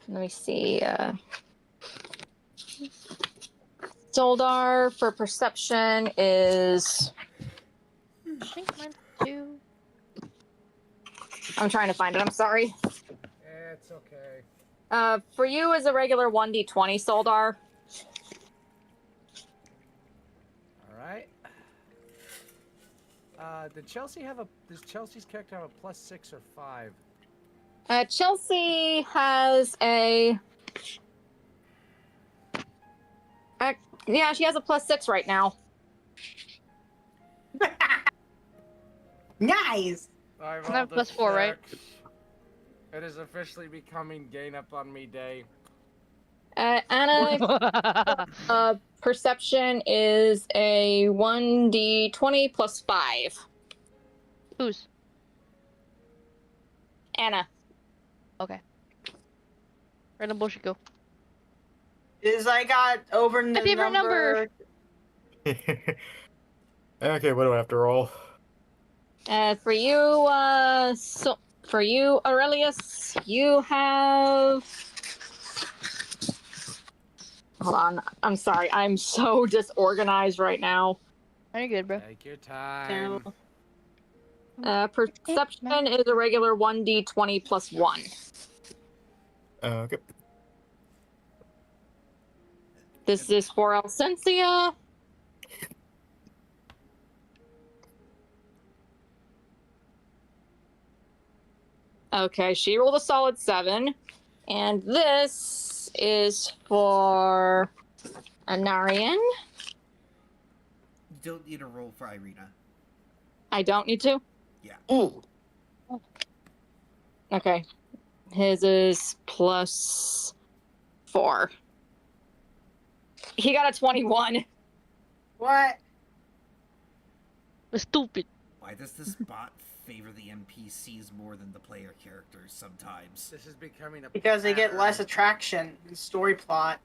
me see. Soldar for perception is. I think mine's 2. I'm trying to find it. I'm sorry. It's okay. For you is a regular 1d20 Soldar. All right. Does Chelsea's character have a plus 6 or 5? Chelsea has a. Yeah, she has a plus 6 right now. Nice! I I have plus 4, right? It is officially becoming gain up on me day. Anna, perception is a 1d20 plus 5. Who's? Anna. Okay. Random bullshit go. Is I got over the favorite number. Okay, what do I have to roll? For you, Aurelius, you have. Hold on. I'm sorry. I'm so disorganized right now. Are you good, bro? Take your time. Perception is a regular 1d20 plus 1. Okay. This is for Alcencia. Okay, she rolled a solid 7. And this is for Anarian. You don't need a roll for Irina. I don't need to? Yeah. Ooh. Okay. His is plus 4. He got a 21. What? Stupid. Why does this bot favor the NPCs more than the player characters sometimes? This is becoming a Because they get less pattern. attraction in story plot.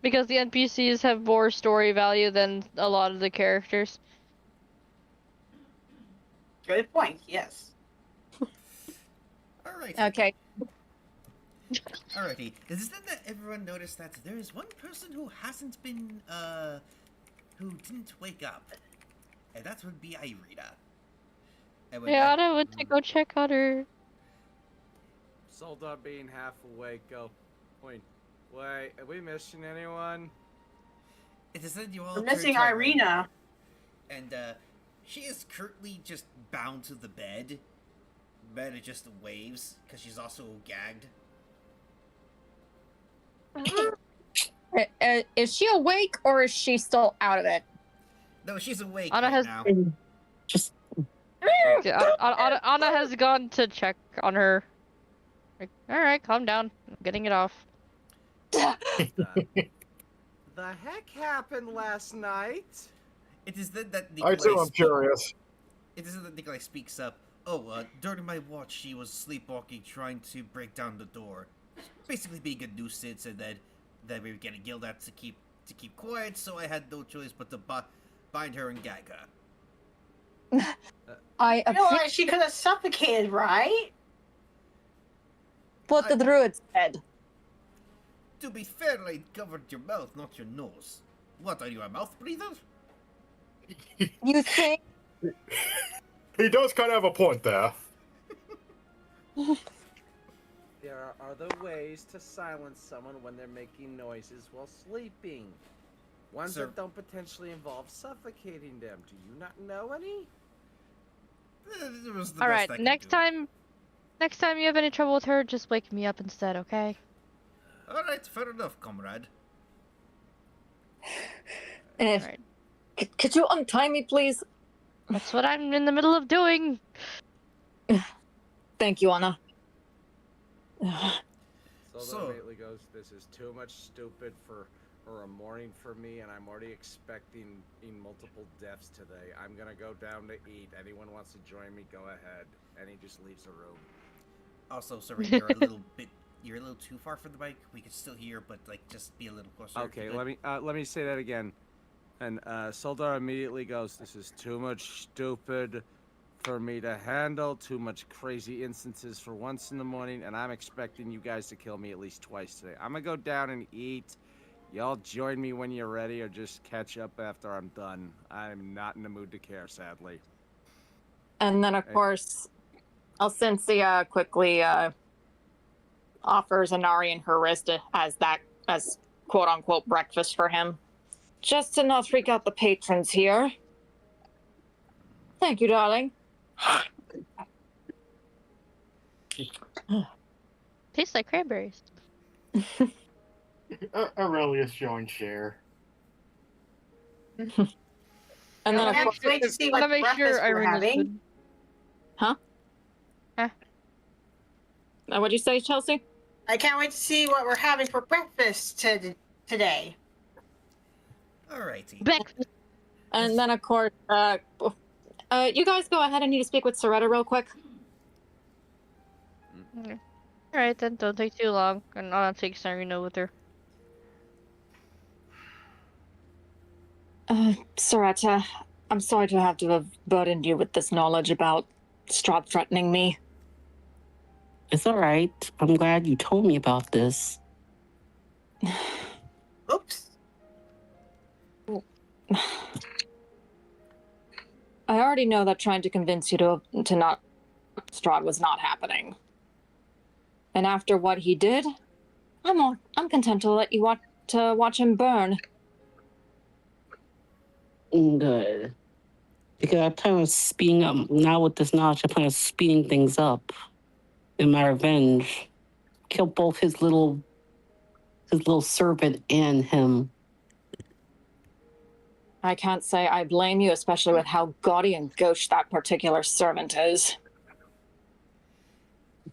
Because the NPCs have more story value than a lot of the characters. Good point, yes. Alrighty. Okay. Alrighty. Does it then that everyone noticed that there is one person who hasn't been, who didn't wake up? And that would be Irina. And with Yeah, that- I would to go check on her. Soldar being half awake, go. Wait, are we missing anyone? It is then you all We're turn missing to Irina. And, she is currently just bound to the bed. Meta just waves, because she's also gagged. Is she awake or is she still out of it? No, she's awake Anna right has- now. Just Yeah, Anna has gone to check on her. Like, alright, calm down. I'm getting it off. The heck happened last night? It is then that I Nikolai too am curious. It is then that Nikolai speaks up. During my watch, she was sleepwalking, trying to break down the door. Basically being a nuisance, and then we were getting yelled at to keep quiet, so I had no choice but to bind her and gag her. I You realize appreciate she could have suffocated, right? what the druid said. To be fair, I covered your mouth, not your nose. What, are you a mouth breather? You think? He does kind of have a point there. There are other ways to silence someone when they're making noises while sleeping. Ones Sir. that don't potentially involve suffocating them. Do you not know any? It was the All best right, I could next do. time you have any trouble with her, just wake me up instead, okay? Alright, fair enough, comrade. All right. Could you untie me, please? That's what I'm in the middle of doing. Thank you, Anna. Solar immediately goes, this is too much stupid for or a morning for me, and I'm already expecting multiple deaths today. I'm gonna go down to eat. Anyone wants to join me, go ahead. And he just leaves the room. Also, sorry, you're a little too far from the mic. We can still hear, but like just be a little closer. Okay, let me say that again. And Soldar immediately goes, this is too much stupid for me to handle, too much crazy instances for once in the morning, and I'm expecting you guys to kill me at least twice today. I'm gonna go down and eat. Y'all join me when you're ready, or just catch up after I'm done. I'm not in the mood to care, sadly. And then, of course, Alcincia quickly offers Anari and her wrist as quote unquote breakfast for him. Just to not freak out the patrons here. Thank you, darling. Tastes like cranberries. Aurelius showing share. And then, I of can't course, wait to see I wanna what make breakfast sure we're Irina's having. good. what'd you say, Chelsea? I can't wait to see what we're having for breakfast today. Alrighty. Breakfast. And then, of course, you guys go ahead. I need to speak with Soretta real quick. All right, then don't take too long, and I'll take Sarina with her. Soretta, I'm sorry to have burdened you with this knowledge about Strahd threatening me. It's all right. I'm glad you told me about this. Oops. I already know that trying to convince you to not Strahd was not happening. And after what he did, I'm content to let you watch him burn. Good. Because I plan on speeding up, now with this knowledge, I plan on speeding things up in my revenge. Kill both his little servant and him. I can't say I blame you, especially with how gaudy and gauche that particular servant is.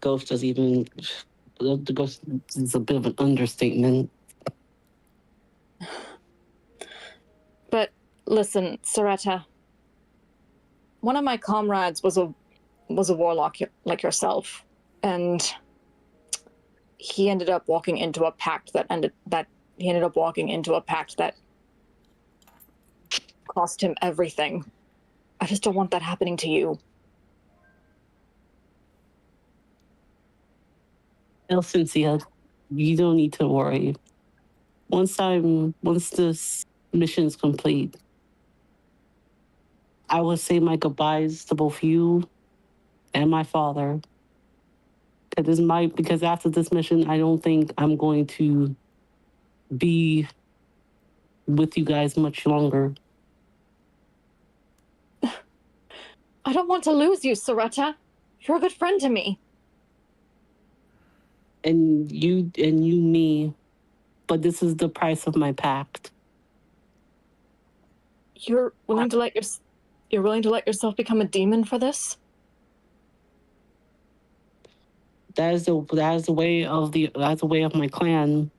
Ghost does even, the ghost is a bit of an understatement. But listen, Soretta, one of my comrades was a warlock like yourself, and he ended up walking into a pact that cost him everything. I just don't want that happening to you. Cynthia, you don't need to worry. Once this mission is complete, I will say my goodbyes to both you and my father. Because after this mission, I don't think I'm going to be with you guys much longer. I don't want to lose you, Soretta. You're a good friend to me. And you me. But this is the price of my pact. You're willing to let yourself become a demon for this? That is the way of my clan.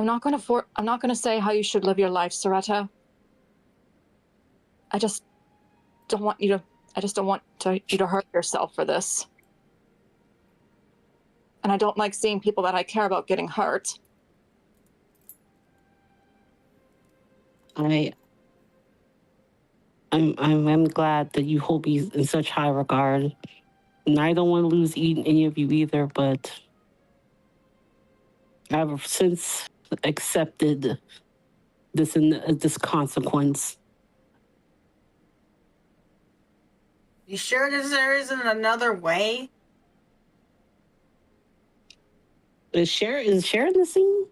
I'm not gonna say how you should live your life, Soretta. I just don't want you to hurt yourself for this. And I don't like seeing people that I care about getting hurt. I'm glad that you hold me in such high regard. And I don't want to lose any of you either, but I've since accepted this consequence. You sure there isn't another way? Is Sharon the scene?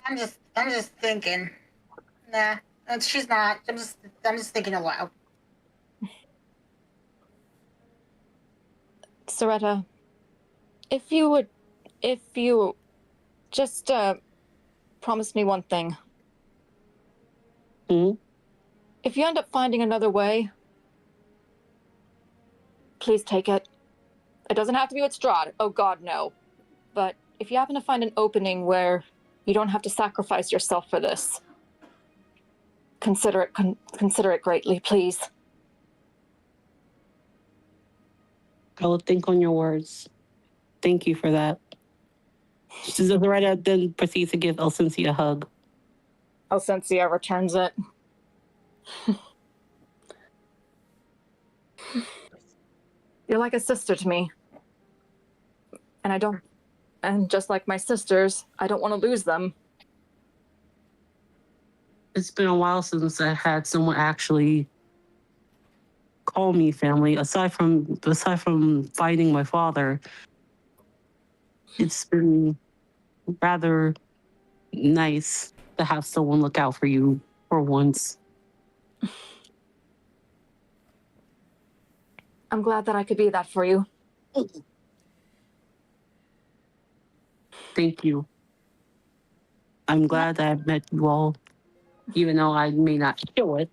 I'm just thinking. Nah, she's not. I'm just thinking aloud. Soretta, if you just promise me one thing. Hmm? If you end up finding another way, please take it. It doesn't have to be with Strahd. Oh God, no. But if you happen to find an opening where you don't have to sacrifice yourself for this, consider it greatly, please. I will think on your words. Thank you for that. Zaretta then proceeds to give Elsinci a hug. Elsincia returns it. You're like a sister to me. And just like my sisters, I don't want to lose them. It's been a while since I had someone actually call me family. Aside from finding my father, it's been rather nice to have someone look out for you for once. I'm glad that I could be that for you. Thank you. I'm glad that I've met you all, even though I may not show it.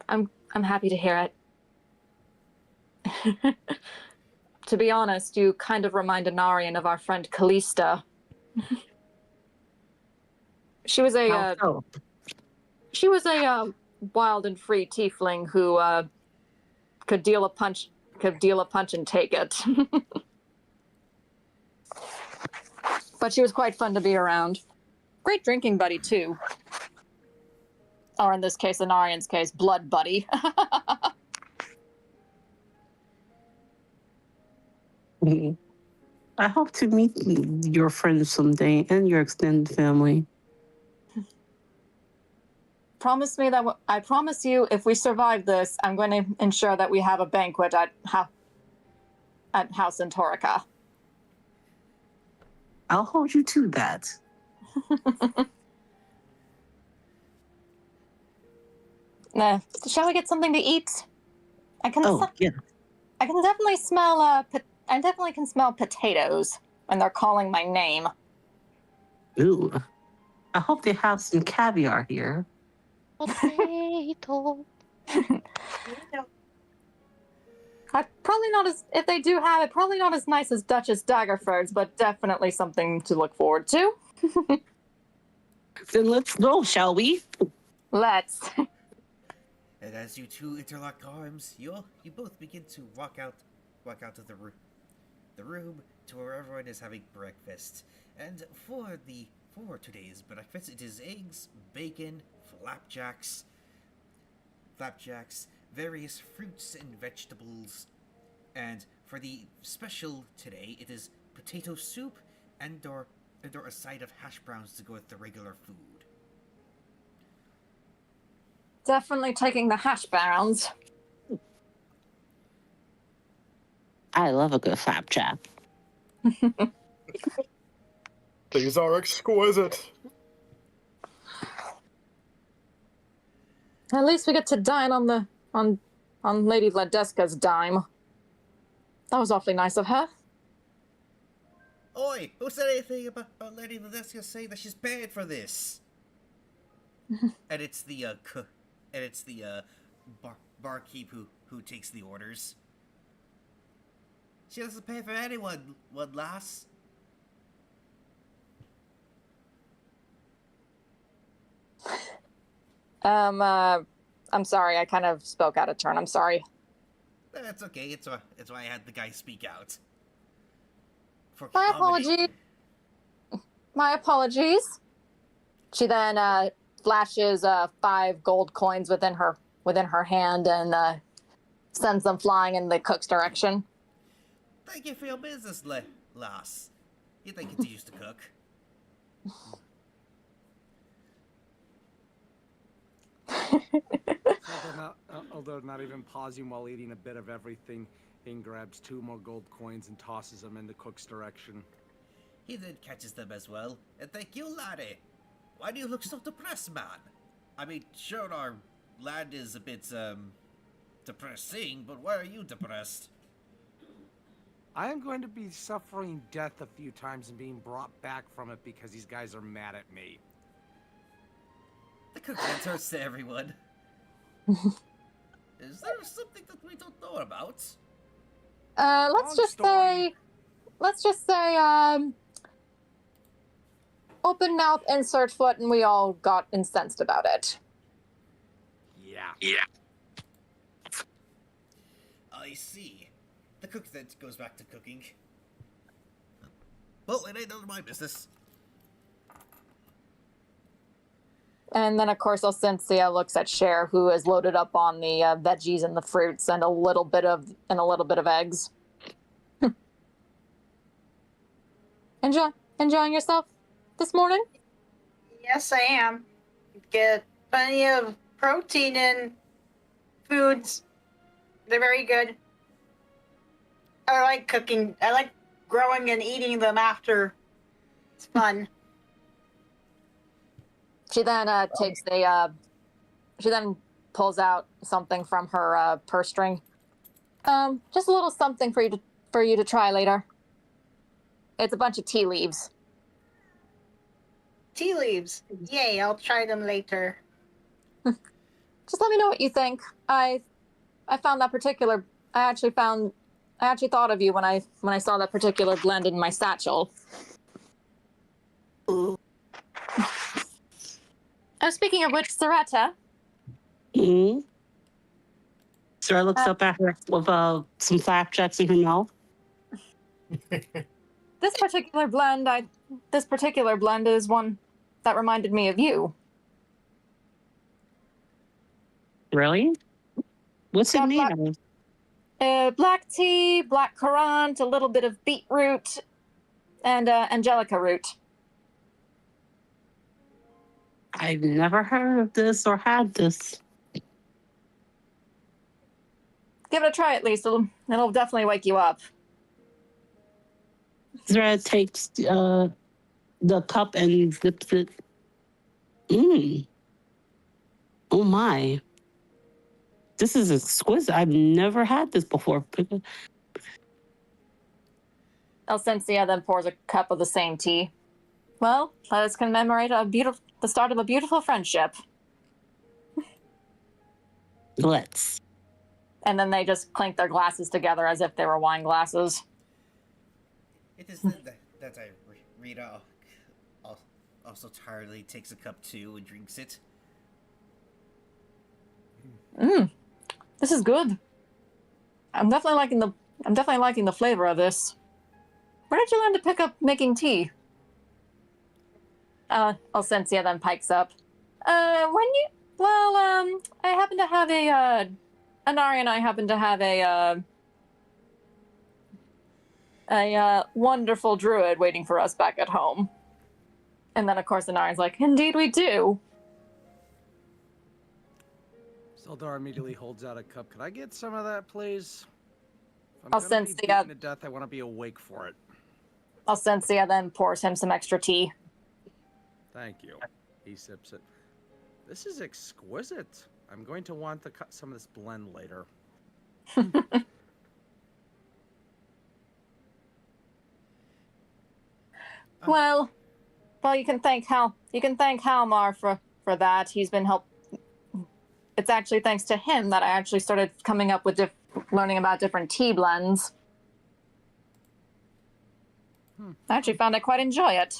I'm happy to hear it. To be honest, you kind of remind Anarian of our friend Callista. She was a wild and free tiefling who could deal a punch and take it. But she was quite fun to be around. Great drinking buddy too. Or in this case, Anarian's case, blood buddy. I hope to meet your friends someday and your extended family. I promise you, if we survive this, I'm going to ensure that we have a banquet at House Antorica. I'll hold you to that. Shall we get something to eat? Yeah. I can definitely smell. I definitely can smell potatoes when they're calling my name. Ooh. I hope they have some caviar here. Potato. Probably not as, if they do have it, probably not as nice as Duchess Daggerford's, but definitely something to look forward to. Then let's go, shall we? Let's. And as you two interlock arms, you both begin to walk out of the room to where everyone is having breakfast. And for today's breakfast, it is eggs, bacon, flapjacks, various fruits and vegetables. And for the special today, it is potato soup and or a side of hash browns to go with the regular food. Definitely taking the hash browns. I love a good flapjack. These are exquisite. At least we get to dine on Lady Vladeska's dime. That was awfully nice of her. Oi! Who said anything about Lady Vladeska saying that she's paid for this? And it's the barkeep who takes the orders. She doesn't pay for anyone, one lass. I'm sorry, I kind of spoke out of turn. I'm sorry. That's okay. It's why I had the guy speak out. For My comedy. apologies. My apologies. She then flashes 5 gold coins within her hand and sends them flying in the cook's direction. Thank you for your business, lass. You think it's used to cook? Although not even pausing while eating a bit of everything, Ing grabs 2 more gold coins and tosses them in the cook's direction. He then catches them as well. And thank you, laddie. Why do you look so depressed, man? I mean, sure, our lad is a bit, depressing, but why are you depressed? I am going to be suffering death a few times and being brought back from it because these guys are mad at me. The cook answers to everyone. Is there something that we don't know about? Let's just say, open mouth, insert foot, and we all got incensed about it. Yeah. I see. The cook then goes back to cooking. Well, it ain't none of my business. And then, of course, Alcencia looks at Cher, who is loaded up on the veggies and the fruits and a little bit of eggs. Enjoying yourself this morning? Yes, I am. Get plenty of protein in foods. They're very good. I like cooking. I like growing and eating them after. It's fun. She then she then pulls out something from her purse string. Just a little something for you to try later. It's a bunch of tea leaves. Tea leaves. Yay, I'll try them later. Just let me know what you think. I found that particular. I actually thought of you when I saw that particular blend in my satchel. Ooh. Oh, speaking of which, Soretta. Mm-hmm. Sarah looks up at her with some flapjacks in her mouth. This particular blend is one that reminded me of you. Really? What's it made of? Black tea, black currant, a little bit of beetroot, and angelica root. I've never heard of this or had this. Give it a try at least. It'll definitely wake you up. Zara takes the cup and dips it. Oh my. This is exquisite. I've never had this before. Alcencia then pours a cup of the same tea. Well, let us commemorate the start of a beautiful friendship. Let's. And then they just clink their glasses together as if they were wine glasses. It is then that Rita also tiredly takes a cup too and drinks it. This is good. I'm definitely liking the flavor of this. Where did you learn to pick up making tea? Alcencia then pikes up. I happen to have Anari and I happen to have a wonderful druid waiting for us back at home. And then, of course, Anari's like, indeed we do. Sildar immediately holds out a cup. Could I get some of that, please? If I'll I'm gonna be sense beaten to death, I want to be awake for it. Alcencia then pours him some extra tea. Thank you. He sips it. This is exquisite. I'm going to want to cut some of this blend later. Well, you can thank Halmar for that. He's been It's actually thanks to him that I actually started coming up with learning about different tea blends. I actually found I quite enjoy it.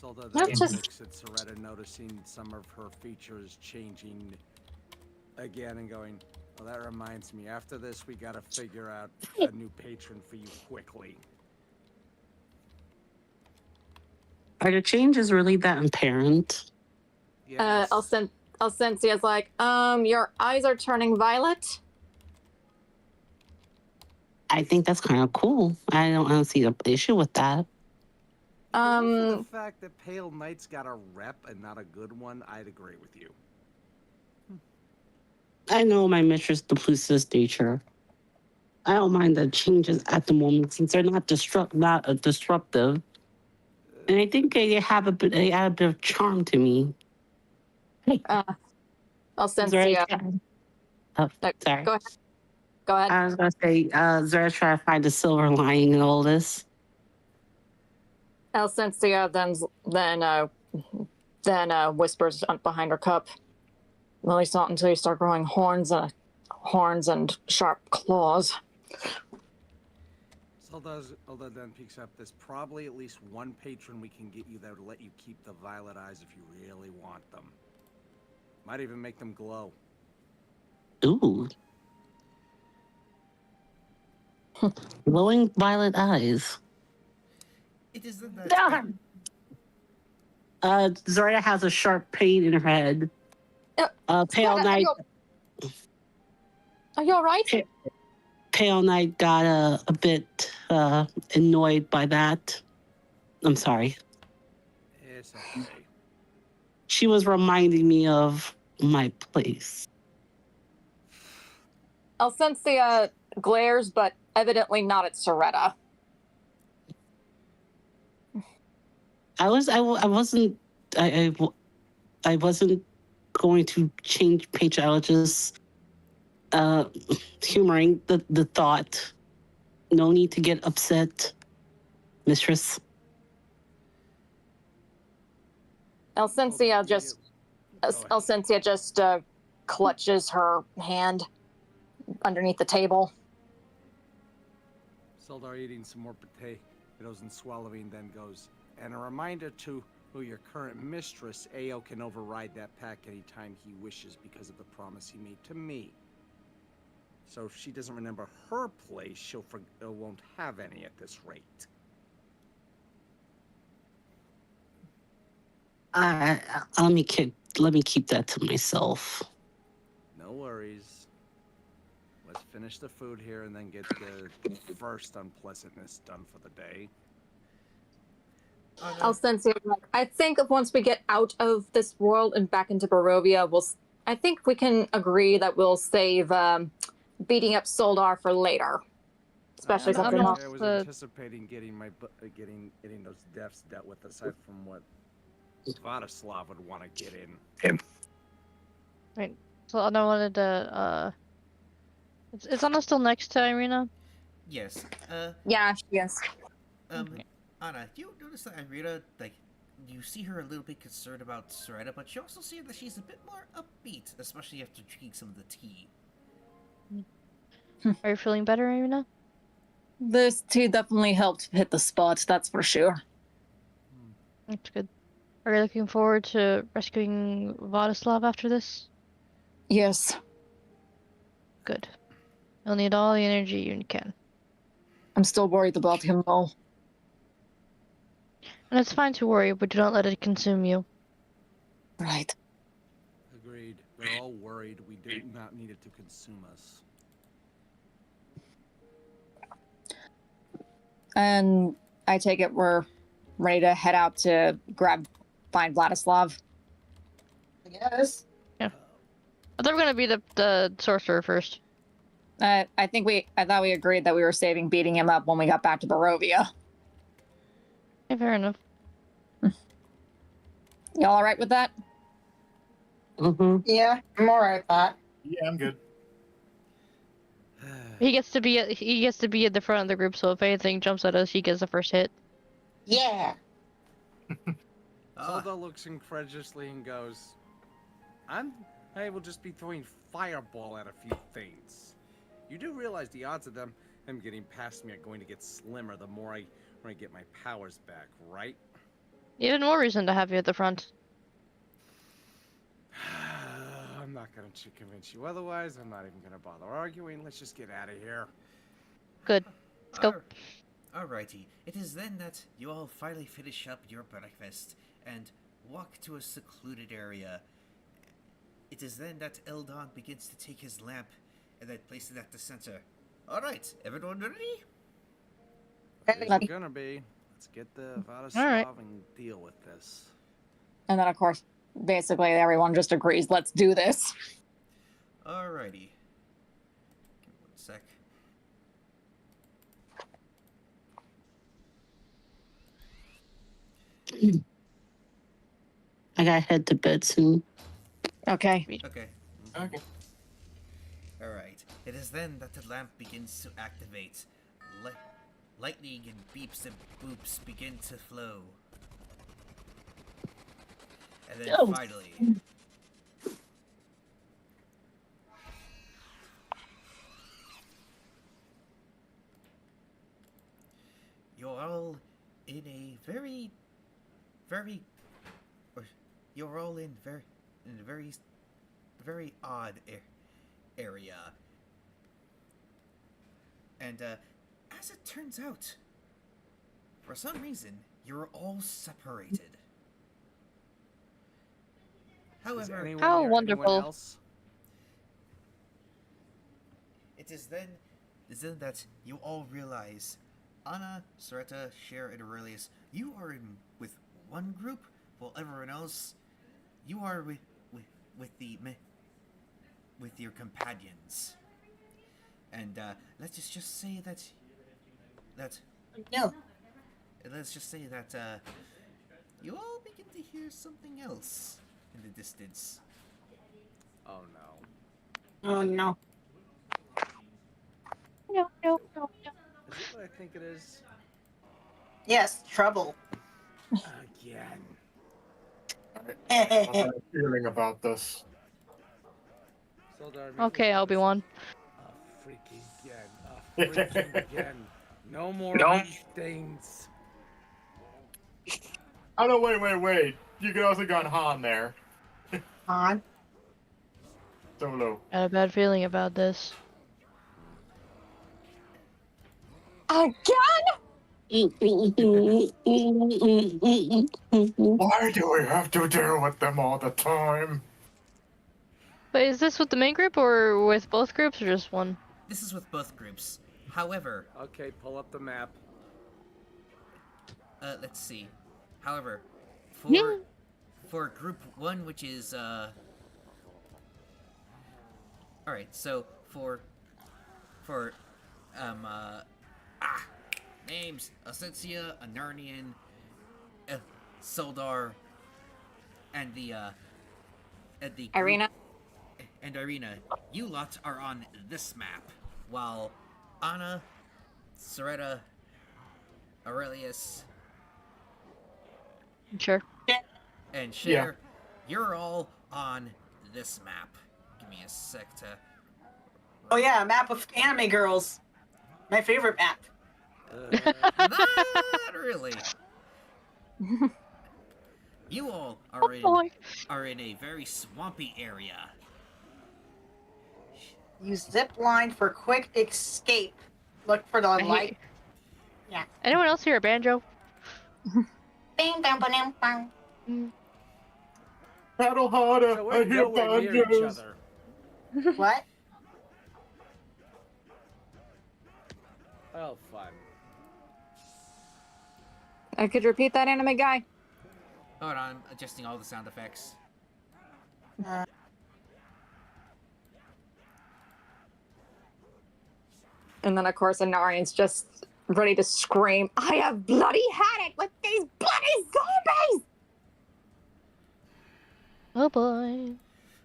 Zelda Not then just- looks at Soretta, noticing some of her features changing again and going, well, that reminds me, after this, we gotta figure out a new patron for you quickly. Are the changes really that apparent? Yes. Alcensia's like, your eyes are turning violet. I think that's kind of cool. I don't see the issue with that. If it weren't for the fact that Pale Knight's got a rep and not a good one, I'd agree with you. I know my mistress duplicitous nature. I don't mind the changes at the moment since they're not disruptive. And I think they add a bit of charm to me. Alcencia. Oh, No, sorry. Go ahead. Go ahead. I was gonna say, Zera's trying to find the silver lining in all this. Alcencia then whispers behind her cup. At least not until you start growing horns and sharp claws. Zelda then picks up, there's probably at least one patron we can get you that will let you keep the violet eyes if you really want them. Might even make them glow. Ooh. Glowing violet eyes. It isn't that. Zarya has a sharp pain in her head. Pale Strahd, Knight. Are you all right? Pale Knight got a bit annoyed by that. I'm sorry. It's okay. She was reminding me of my place. Alcencia glares, but evidently not at Soretta. I wasn't going to change page. I was just humoring the thought. No need to get upset, mistress. Alcencia just clutches her hand underneath the table. Sildar eating some more potatoes and swallowing, then goes, and a reminder to who your current mistress, Ao can override that pack anytime he wishes because of the promise he made to me. So if she doesn't remember her place, she won't have any at this rate. Let me keep that to myself. No worries. Let's finish the food here and then get the first unpleasantness done for the day. Alcencia, I think once we get out of this world and back into Barovia, I think we can agree that we'll save beating up Soldar for later. Especially I something don't else. I was the- anticipating getting getting those deaths dealt with aside from what Vladislav would want to get in. So I wanted to. Is Anna still next to Irina? Yes. Yeah, she is. Okay. Anna, do you notice that Irina, you see her a little bit concerned about Soretta, but you also see that she's a bit more upbeat, especially after drinking some of the tea. Are you feeling better, Irina? This tea definitely helped hit the spot, that's for sure. That's good. Are you looking forward to rescuing Vladislav after this? Yes. Good. You'll need all the energy you can. I'm still worried about him, though. And it's fine to worry, but do not let it consume you. Right. Agreed. We're all worried. We do not need it to consume us. And I take it we're ready to head out to find Vladislav. Yes. I thought we were gonna be the sorcerer first. I thought we agreed that we were saving beating him up when we got back to Barovia. Yeah, fair enough. Y'all all right with that? Mm-hmm. Yeah, I'm alright with that. Yeah, I'm good. He gets to be at the front of the group, so if anything jumps at us, he gets the first hit. Yeah. Zelda looks incredulously and goes, I will just be throwing fireball at a few things. You do realize the odds of them getting past me are going to get slimmer the more I get my powers back, right? Even more reason to have you at the front. I'm not going to convince you otherwise. I'm not even going to bother arguing. Let's just get out of here. Good. Let's go. Alrighty. It is then that you all finally finish up your breakfast and walk to a secluded area. It is then that Eldon begins to take his lamp and then place it at the center. Alright, everyone ready? It's gonna be. Let's get the Vladislav and deal with this. And then, of course, basically everyone just agrees, let's do this. Alrighty. Give me one sec. I gotta head to bed soon. Okay. Okay. Okay. Alright. It is then that the lamp begins to activate. Lightning and beeps and boops begin to flow. And then finally... You're all in a very... You're all in a very odd area. And as it turns out, for some reason, you're all separated. However, How Anyone wonderful. else? it is then that you all realize Anna, Saretta, Cher, and Aurelius, you are in with one group, while everyone else, you are with your companions. And let's just say that No. You all begin to hear something else in the distance. Oh no. Oh no. No. Is it what I think it is? Yes, trouble. Again. I have a feeling about this. Soldar, Okay, Obi-Wan. Freaking again. No more things. Oh no, wait. You could also gone Han there. On. Solo. Got a bad feeling about this. Again? Why do we have to deal with them all the time? But is this with the main group or with both groups or just one? This is with both groups. However, Okay, pull up the map. let's see. However, Yeah. for group 1, which is alright, so for names: Ascensia, Anarnian, Soldar, and the group, Irina? and Irina. You lot are on this map, while Anna, Saretta, Aurelius, Sure. and Cher, you're all on this map. Give me a sec to... Oh yeah, a map of anime girls. My favorite map. Not really. You all are in a very swampy area. Use zip line for quick escape. Look for the light. Yeah. Anyone else hear a banjo? Bing, bang, ba-ding, bang. Paddle harder. So I we're hear nowhere near each banjos. other. What? Oh, fun. Could you repeat that, anime guy? Hold on, I'm adjusting all the sound effects. And then, of course, Anarian's just ready to scream, I have bloody had it with these bloody zombies! Oh boy.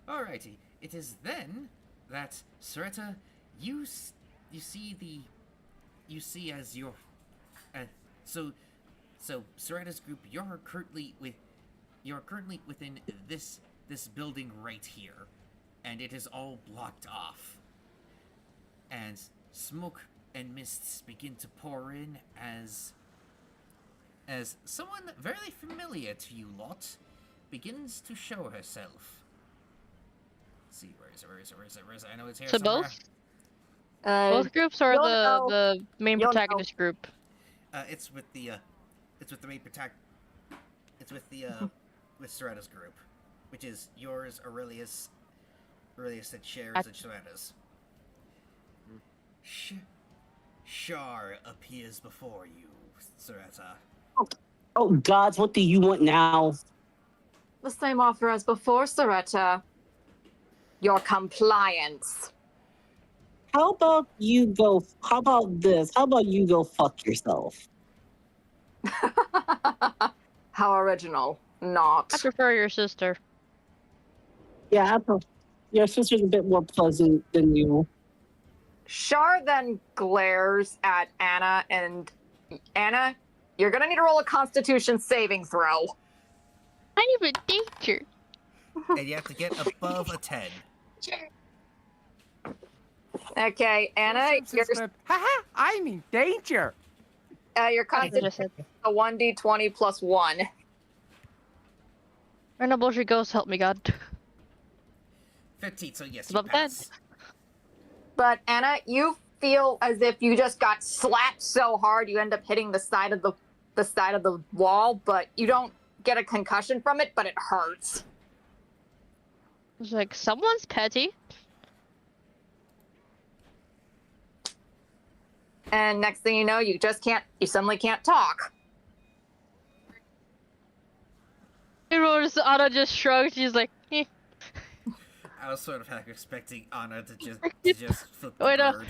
Alrighty, it is then that Saretta, you see as your, so Saretta's group, you're currently within this building right here, and it is all blocked off, and smoke and mists begin to pour in as as someone very familiar to you lot begins to show herself. Let's see, where is it? I know it's here So somewhere. both? Uh, Both groups or you'll know. the main You'll know. protagonist group? It's with the main It's with the with Sereta's group, which is yours, Aurelius, and Cher's and Sereta's. Shar appears before you, Sereta. Oh gods, what do you want now? The same offer as before, Sereta. Your compliance. How about this? How about you go fuck yourself? How original. Not. I prefer your sister. Yeah, your sister's a bit more pleasant than you. Shar then glares at Anna, and Anna, you're gonna need to roll a Constitution saving throw. I'm a teacher. And you have to get above a 10. Okay, Anna, Haha, I'm in danger. your Constitution is a 1d20 plus 1. Random bullshit ghost, help me God. 15, so yes, you Above 10. pass. But Anna, you feel as if you just got slapped so hard you end up hitting the side of the wall, but you don't get a concussion from it, but it hurts. It's like, someone's petty. And next thing you know, you suddenly can't talk. Anna just shrugged, she's like, eh. I was sort of half expecting Anna to just flip the Wait, bird.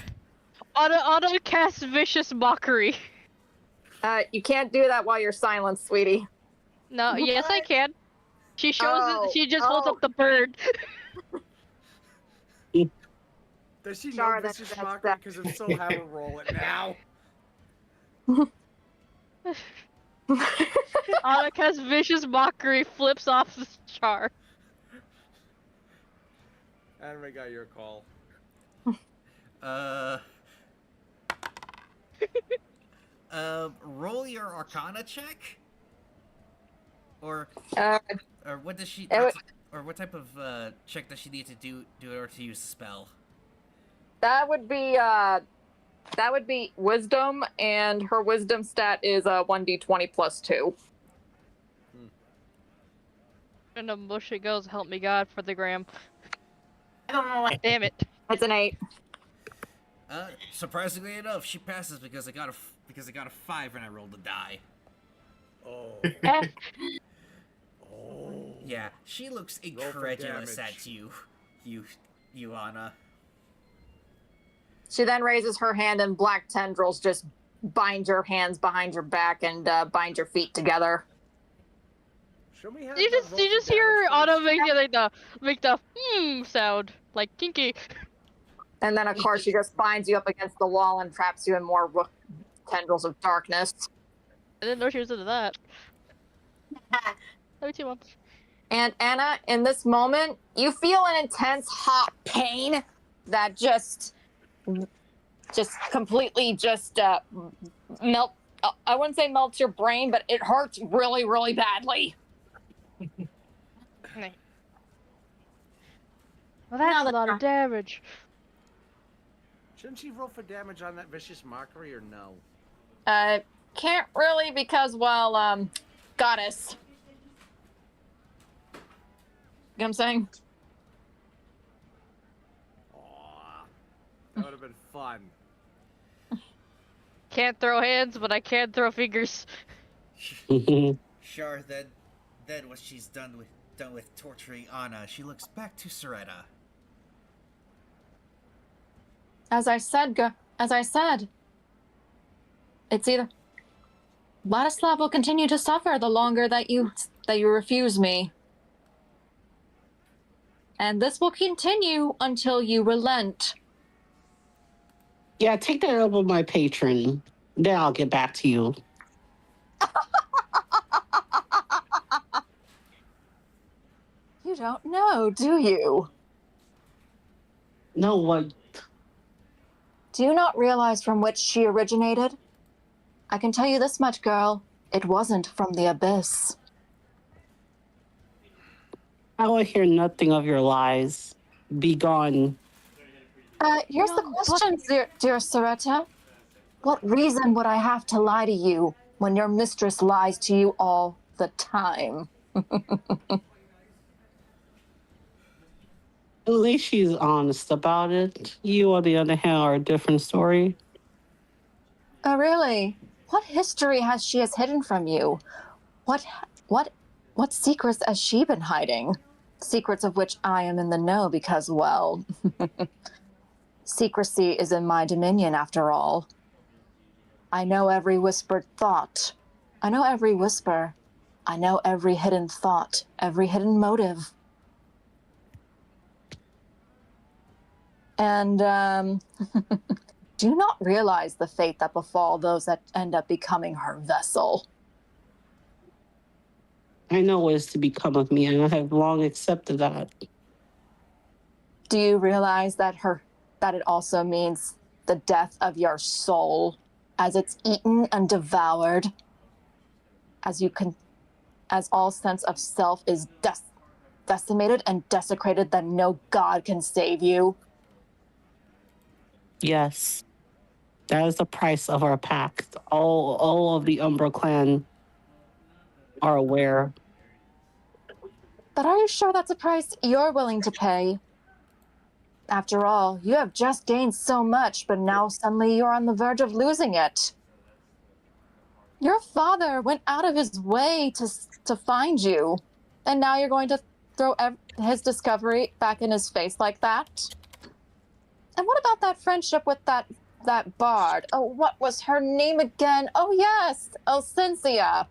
Anna casts vicious mockery. You can't do that while you're silent, sweetie. No, yes I can. She shows Oh, it, she just holds up the bird. Does she Shar, know that's- vicious that's- mockery? Because if so, have her roll it now. Anna casts vicious mockery, flips off the char. Anime got your call. Roll your Arcana check? Or what does she... Or what type of check does she need to do in order to use the spell? That would be wisdom, and her wisdom stat is 1d20 plus 2. And the bullshit goes, help me God for the gram. I don't know what. Damn it. It's an 8. Surprisingly enough, she passes because I got a 5 when I rolled the die. Oh. Oh. Yeah, she looks for incredulous damage. at you, Anna. She then raises her hand, and black tendrils just bind your hands behind your back and bind your feet together. Show me how You to just roll for hear damage Anna first. make the sound, like kinky. And then, of course, she just binds you up against the wall and traps you in more tendrils of darkness. I didn't know she was into that. Love you too, Mom. And Anna, in this moment, you feel an intense hot pain that just completely melt. I wouldn't say melts your brain, but it hurts really, really badly. Well, that's a lot of damage. Shouldn't she roll for damage on that vicious mockery or no? Can't really because, well, goddess. You know what I'm saying? Aw, that would have been fun. Can't throw hands, but I can throw fingers. Shar then what she's done with torturing Anna, she looks back to Sereta. As I said, it's either Vladislav will continue to suffer the longer that you refuse me. And this will continue until you relent. Yeah, take that up with my patron. Then I'll get back to you. You don't know, do you? No, what? Do you not realize from which she originated? I can tell you this much, girl. It wasn't from the abyss. I will hear nothing of your lies. Be gone. Here's the question, dear Soretta. What reason would I have to lie to you when your mistress lies to you all the time? At least she's honest about it. You, on the other hand, are a different story. Oh, really? What history has she hidden from you? What secrets has she been hiding? Secrets of which I am in the know because, well, secrecy is in my dominion after all. I know every whispered thought. I know every whisper. I know every hidden thought, every hidden motive. And, do you not realize the fate that befall those that end up becoming her vessel? I know what is to become of me, and I have long accepted that. Do you realize that it also means the death of your soul, as it's eaten and devoured, as all sense of self is decimated and desecrated, that no god can save you? Yes, that is the price of our pact. All of the Umbra clan are aware. But are you sure that's a price you're willing to pay? After all, you have just gained so much, but now suddenly you're on the verge of losing it. Your father went out of his way to find you, and now you're going to throw his discovery back in his face like that? And what about that friendship with that bard? Oh, what was her name again? Oh, yes, Elcincia.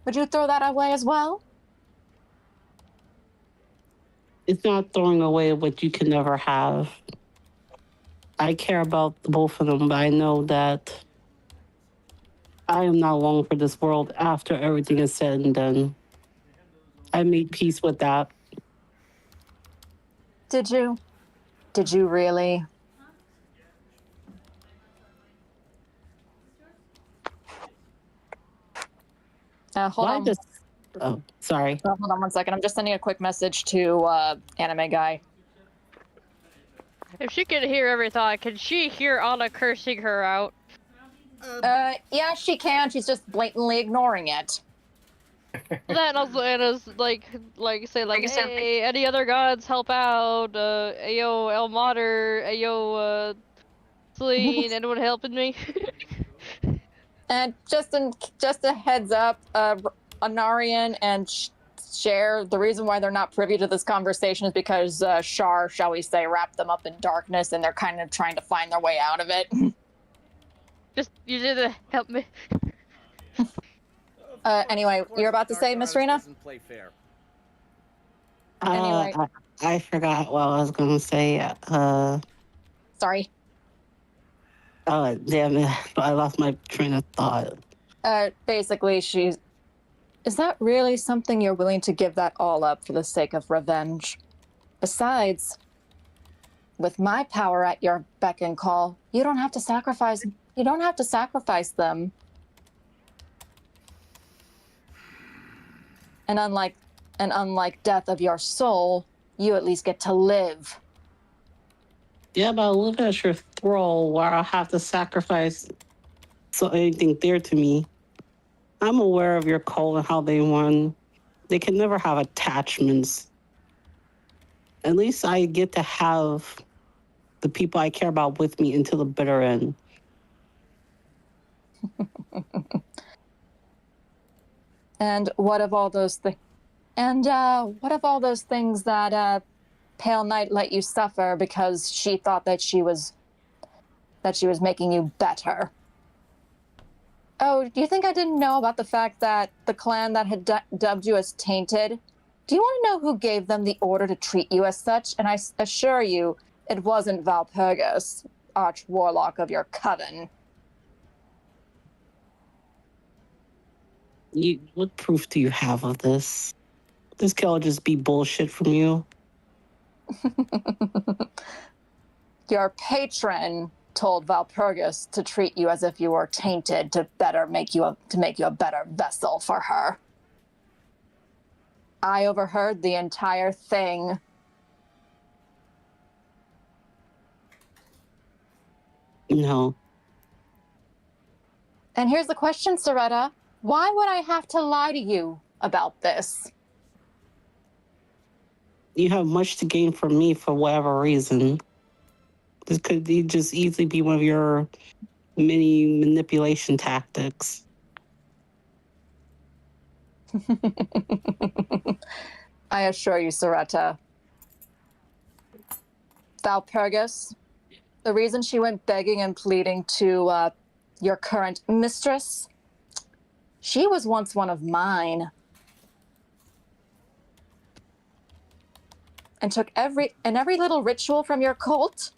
Would you throw that away as well? It's not throwing away what you can never have. I care about both of them, but I know that I am not long for this world after everything is said and done. I made peace with that. Did you? Did you really? Hold on. Oh, sorry. Hold on 1 second. I'm just sending a quick message to Anime Guy. If she could hear every thought, can she hear Anna cursing her out? Yeah, she can. She's just blatantly ignoring it. Then also Anna's like say hey, any other gods help out? Ayo El Mater, ayo Celine, anyone helping me? And just a heads up, Anarian and Cher, the reason why they're not privy to this conversation is because Shar, shall we say, wrapped them up in darkness, and they're kind of trying to find their way out of it. Just you didn't help me. Anyway, you're about to say, Miss Rena? Anyway. I forgot what I was going to say. Sorry. Oh, damn it. I lost my train of thought. Basically, is that really something you're willing to give that all up for the sake of revenge? Besides, with my power at your beck and call, you don't have to sacrifice them. And unlike death of your soul, you at least get to live. Yeah, but I live at your thrall where I have to sacrifice anything dear to me. I'm aware of your cult and how they run. They can never have attachments. At least I get to have the people I care about with me until the bitter end. And what of all those things? And what of all those things that Pale Knight let you suffer because she thought that she was making you better? Oh, do you think I didn't know about the fact that the clan that had dubbed you as tainted? Do you want to know who gave them the order to treat you as such? And I assure you, it wasn't Valpurgis, arch warlock of your coven. What proof do you have of this? This could all just be bullshit from you. Your patron told Valpurgis to treat you as if you were tainted to make you a better vessel for her. I overheard the entire thing. No. And here's the question, Soretta. Why would I have to lie to you about this? You have much to gain from me for whatever reason. This could just easily be one of your many manipulation tactics. I assure you, Soretta. Valpurgis, the reason she went begging and pleading to your current mistress, she was once one of mine. And took every little ritual from your cult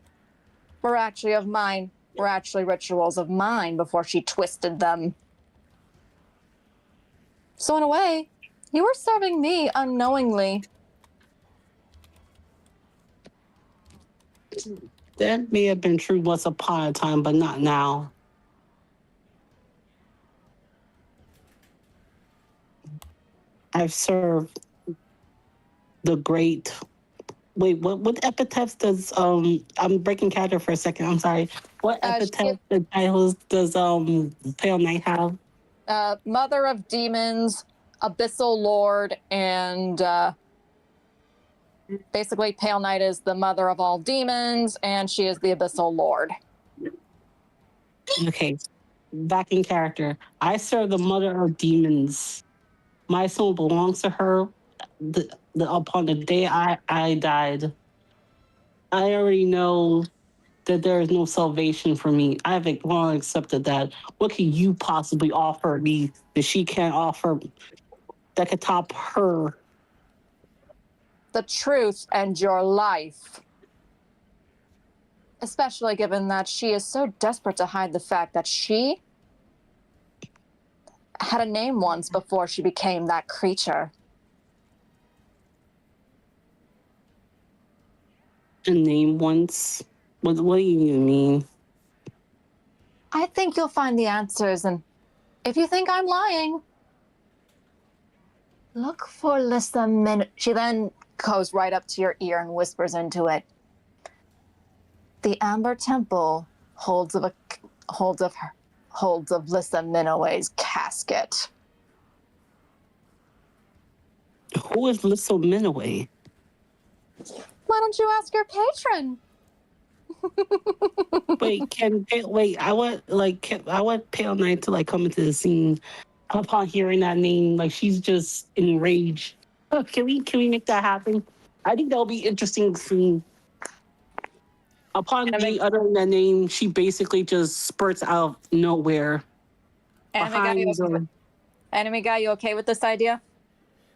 were actually of mine. Were actually rituals of mine before she twisted them. So in a way, you were serving me unknowingly. That may have been true once upon a time, but not now. I've served the great. Wait, what epithets does I'm breaking character for a second. I'm sorry. What epithet the titles does Pale Knight have? Mother of Demons, Abyssal Lord, and basically Pale Knight is the mother of all demons, and she is the Abyssal Lord. Okay, back in character. I serve the mother of demons. My soul belongs to her. Upon the day I died, I already know that there is no salvation for me. I have long accepted that. What can you possibly offer me that she can't offer that could top her? The truth and your life. Especially given that she is so desperate to hide the fact that she had a name once before she became that creature. A name once? What do you mean? I think you'll find the answers, and if you think I'm lying, look for Lissa Min. She then goes right up to your ear and whispers into it. The Amber Temple holds of Lissa Minoway's casket. Who is Lissa Minoway? Why don't you ask your patron? I want Pale Knight to come into the scene upon hearing that name. She's just enraged. Can we make that happen? I think that'll be interesting scene. Upon me uttering that name, she basically just spurts out of nowhere. Enemy guy, you okay with this idea?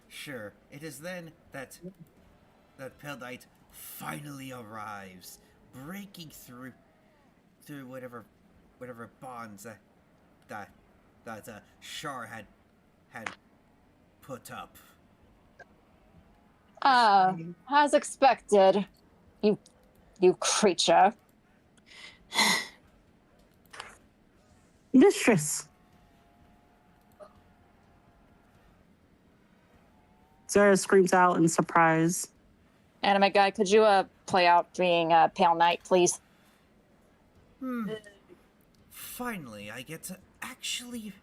Sure. It is then that Pale Knight finally arrives, breaking through whatever bonds that Shar had put up. As expected, you creature. Mistress. Zara screams out in surprise. Anime guy, could you play out being Pale Knight, please? Finally, I get to actually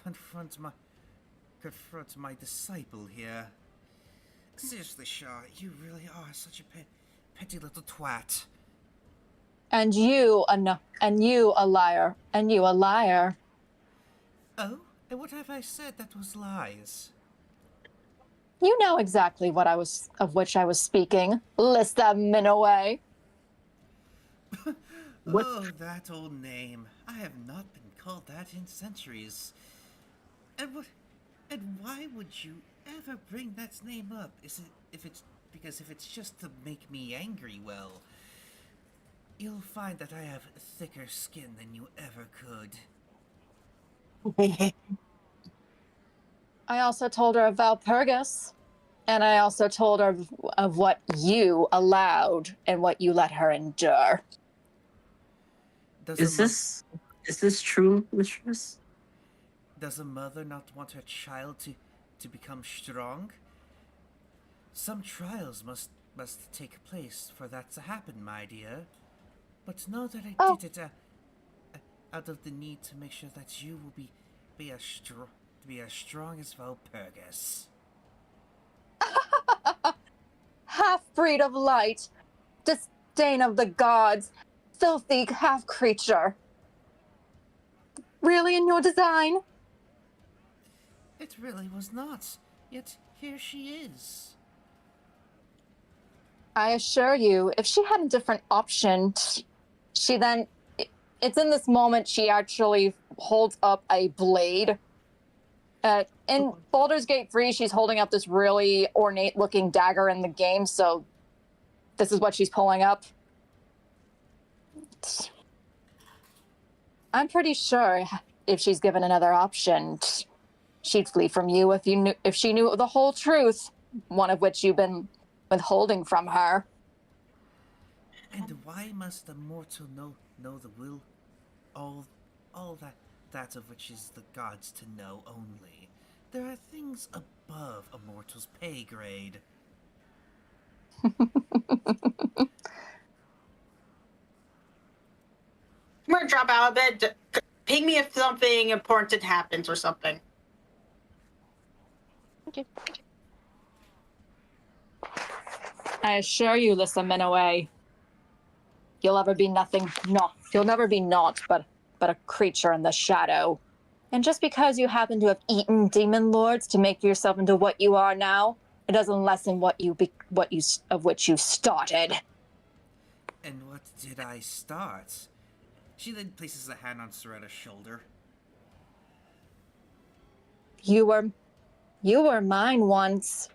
confront my disciple here. Seriously, Shaw, you really are such a petty little twat. And you a liar. Oh, and what have I said that was lies? You know exactly of which I was speaking. Lissa Minoway. Oh, that old name. I have not been called that in centuries. And why would you ever bring that name up? If it's just to make me angry, well, you'll find that I have thicker skin than you ever could. I also told her of Valpurgis, and I also told her of what you allowed and what you let her endure. Does Is a mo- this true, mistress? does a mother not want her child to become strong? Some trials must take place for that to happen, my dear. But know that I Oh. did it out of the need to make sure that you will be as strong as Valpurgis. Half-breed of light, disdain of the gods, filthy half-creature. Really in your design? It really was not. Yet here she is. I assure you, if she had a different option, she then. It's in this moment she actually holds up a blade. In Baldur's Gate 3, she's holding up this really ornate looking dagger in the game, so this is what she's pulling up. I'm pretty sure if she's given another option, she'd flee from you if she knew the whole truth, one of which you've been withholding from her. And why must a mortal know the will? All that of which is the gods to know only. There are things above a mortal's pay grade. I'm gonna drop out a bit. Ping me if something important happens or something. Okay. I assure you, Lissa Minaway, you'll never be naught but a creature in the shadow. And just because you happen to have eaten demon lords to make yourself into what you are now, it doesn't lessen of which you started. And what did I start? She then places a hand on Soretta's shoulder. You were mine once,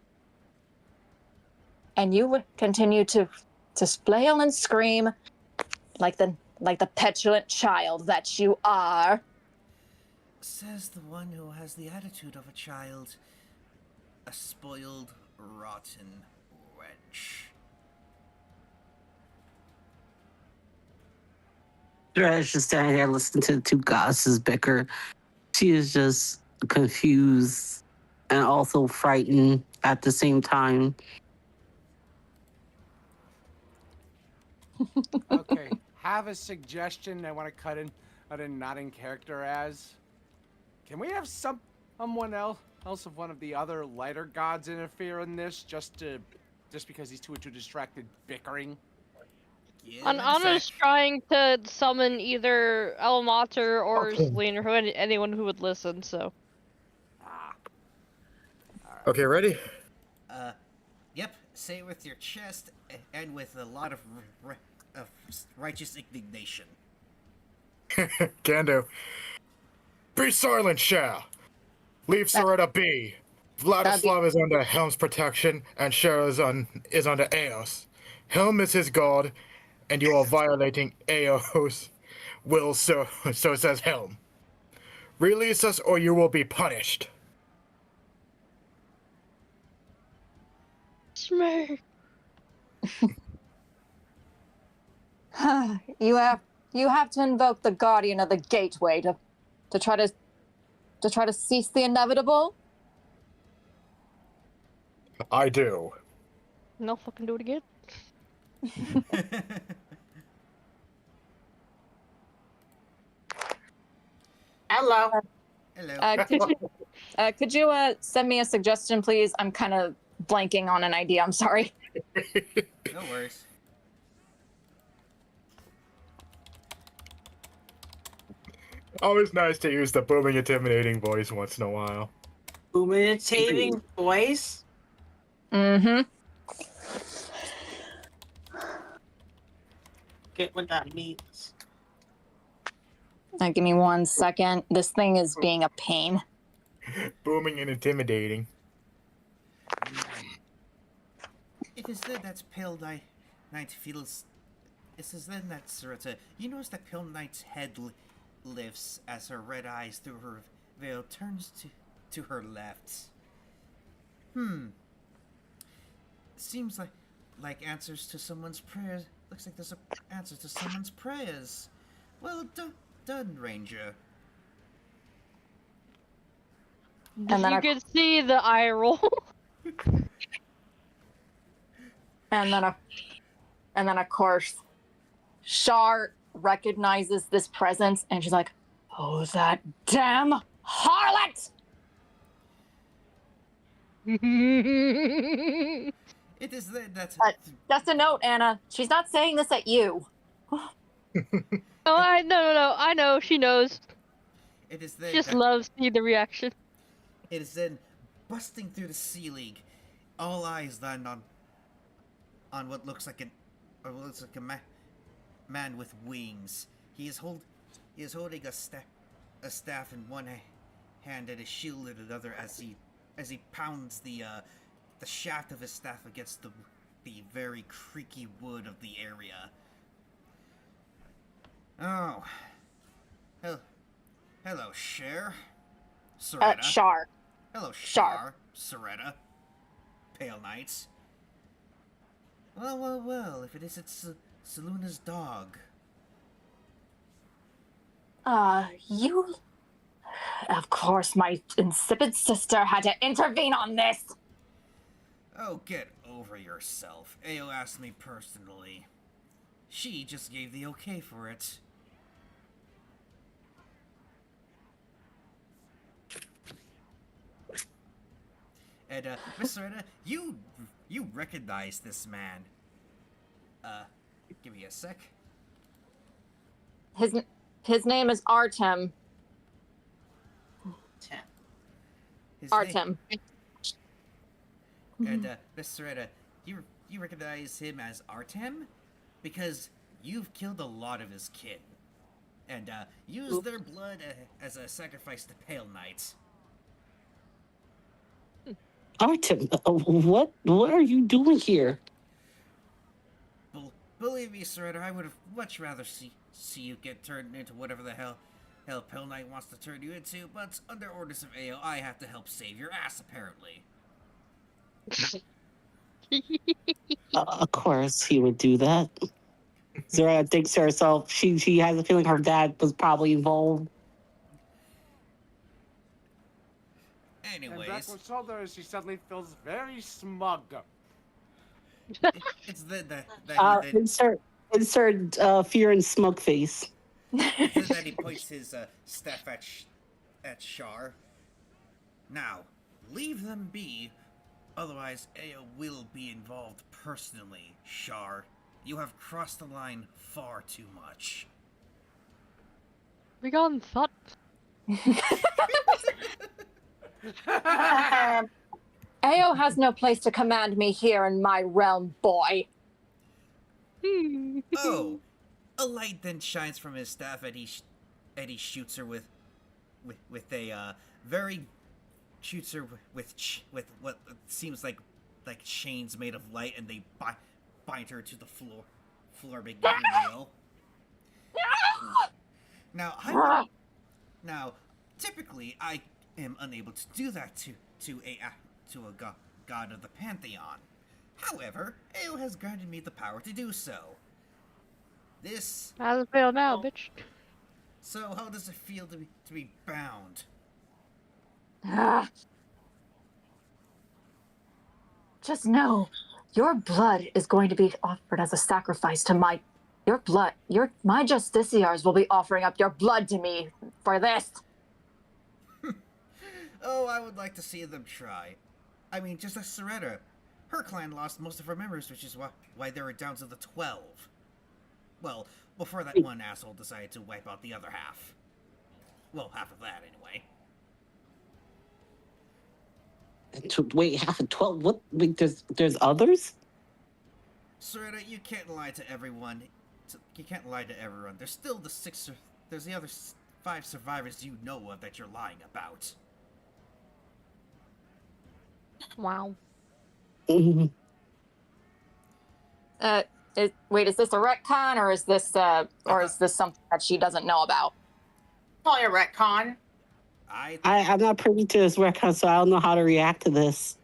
and you would continue to flail and scream like the petulant child that you are. Says the one who has the attitude of a child. A spoiled, rotten wench. Dredge just standing there listening to the two goddesses bicker. She is just confused and also frightened at the same time. Okay, have a suggestion I want to cut in not in character as. Can we have someone else of one of the other lighter gods interfere in this just because he's too distracted bickering? Yeah, And Anna's trying to summon either Elmater or Selene or anyone who would listen, so. Okay, ready? Yep, say it with your chest and with a lot of righteous indignation. Can do. Be silent, Shah! Leave Soretta be! Vladislav is under Helm's protection, and Shah is under Eos. Helm is his god, and you are violating Eos' will, so says Helm. Release us or you will be punished. Smirk. You have to invoke the guardian of the gateway to try to cease the inevitable. I do. No fucking do it again. Hello. Hello. Could you send me a suggestion, please? I'm kind of blanking on an idea. I'm sorry. No worries. Always nice to use the booming, intimidating voice once in a while. Imitating voice? Mm-hmm. Get what that means. Give me 1 second. This thing is being a pain. Booming and intimidating. It is then that Pale Knight feels. It is then that Soretta. You notice that Pale Knight's head lifts as her red eyes through her veil turns to her left. Seems like answers to someone's prayers. Looks like there's an answer to someone's prayers. Well done, Ranger. And then You I- can see the eye roll. And then of course, Char recognizes this presence and she's like, "Oh, that damn harlot!" It is that Just a note, Anna. She's not saying this at you. Oh, no. I know. She knows. it is She just loves seeing the reaction. It is then busting through the ceiling. All eyes land on what looks like a man with wings. He is holding a staff in one hand and a shield in another as he pounds the shaft of his staff against the very creaky wood of the area. Oh, hello, Cher. Soretta. Char. Hello, Char. Soretta. Pale Knights. Well, if it isn't Seluna's dog. You... Of course, my insipid sister had to intervene on this. Oh, get over yourself. Ao asked me personally. She just gave the okay for it. And, Miss Serena, you recognize this man. Give me a sec. His name is Artem. His Artem. And, Miss Serena, you recognize him as Artem? Because you've killed a lot of his kin. And, used their blood as a sacrifice to Pale Knights. Artem, what are you doing here? Believe me, Serena, I would have much rather see you get turned into whatever the hell Pale Knight wants to turn you into, but under orders of AO, I have to help save your ass, apparently. Of course he would do that. Zora thinks to herself, she has a feeling her dad was probably involved. And back Anyways, with Soldier, she suddenly feels very smug. it's that Insert fear and smug face. that he points his staff at Char. Now, leave them be, otherwise Ao will be involved personally, Char. You have crossed the line far too much. We gone thought. Ao has no place to command me here in my realm, boy. Oh, a light then shines from his staff, and he shoots her with a very shoots her with what seems like chains made of light, and they bind her to the floor, making her kneel. Now, typically I am unable to do that to a god of the pantheon. However, Ao has granted me the power to do so. This. How's it feel now, bitch? So, how does it feel to be bound? Just know, your blood is going to be offered as a sacrifice to my justiciars will be offering up your blood to me for this. Oh, I would like to see them try. I mean, just as Soretta. Her clan lost most of her members, which is why they were down to the 12. Well, before that one asshole decided to wipe out the other half. Well, half of that, anyway. Wait, half of 12? What? Wait, there's others? Soretta, you can't lie to everyone. You can't lie to everyone. There's still there's the other 5 survivors you know of that you're lying about. Wow. Mhm. Wait, is this a retcon or is this is this something that she doesn't know about? Probably a retcon. I'm not privy to this record, so I don't know how to react to this.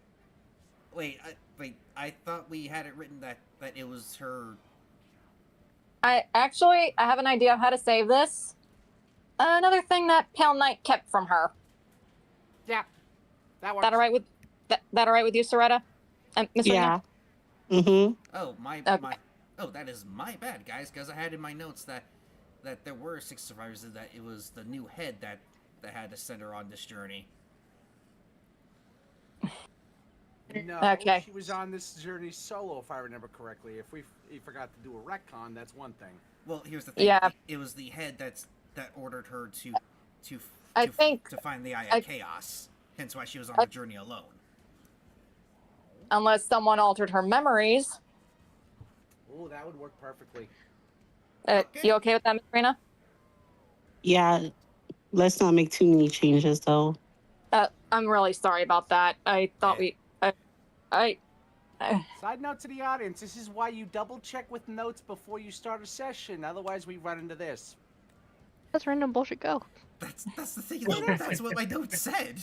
Wait, I thought we had it written that it was her. I have an idea of how to save this. Another thing that Pale Knight kept from her. Yeah, that works. That all right with that all right with you, Soretta? Miss Yeah. Mm-hmm. Oh, Okay. Oh, that is my bad, guys, because I had in my notes that there were 6 survivors and that it was the new head that had to send her on this journey. No, Okay. she was on this journey solo, if I remember correctly. If we forgot to do a retcon, that's one thing. Well, here's the thing. Yeah. It was the head that ordered her to find the Eye of Chaos. Hence why she was on the journey alone. Unless someone altered her memories. Oh, that would work perfectly. Okay. You okay with that, Miss Rena? Yeah. Let's not make too many changes, though. I'm really sorry about that. I thought Side note to the audience, this is why you double check with notes before you start a session. Otherwise, we run into this. That's random bullshit go. That's the thing. Though. That's what my notes said.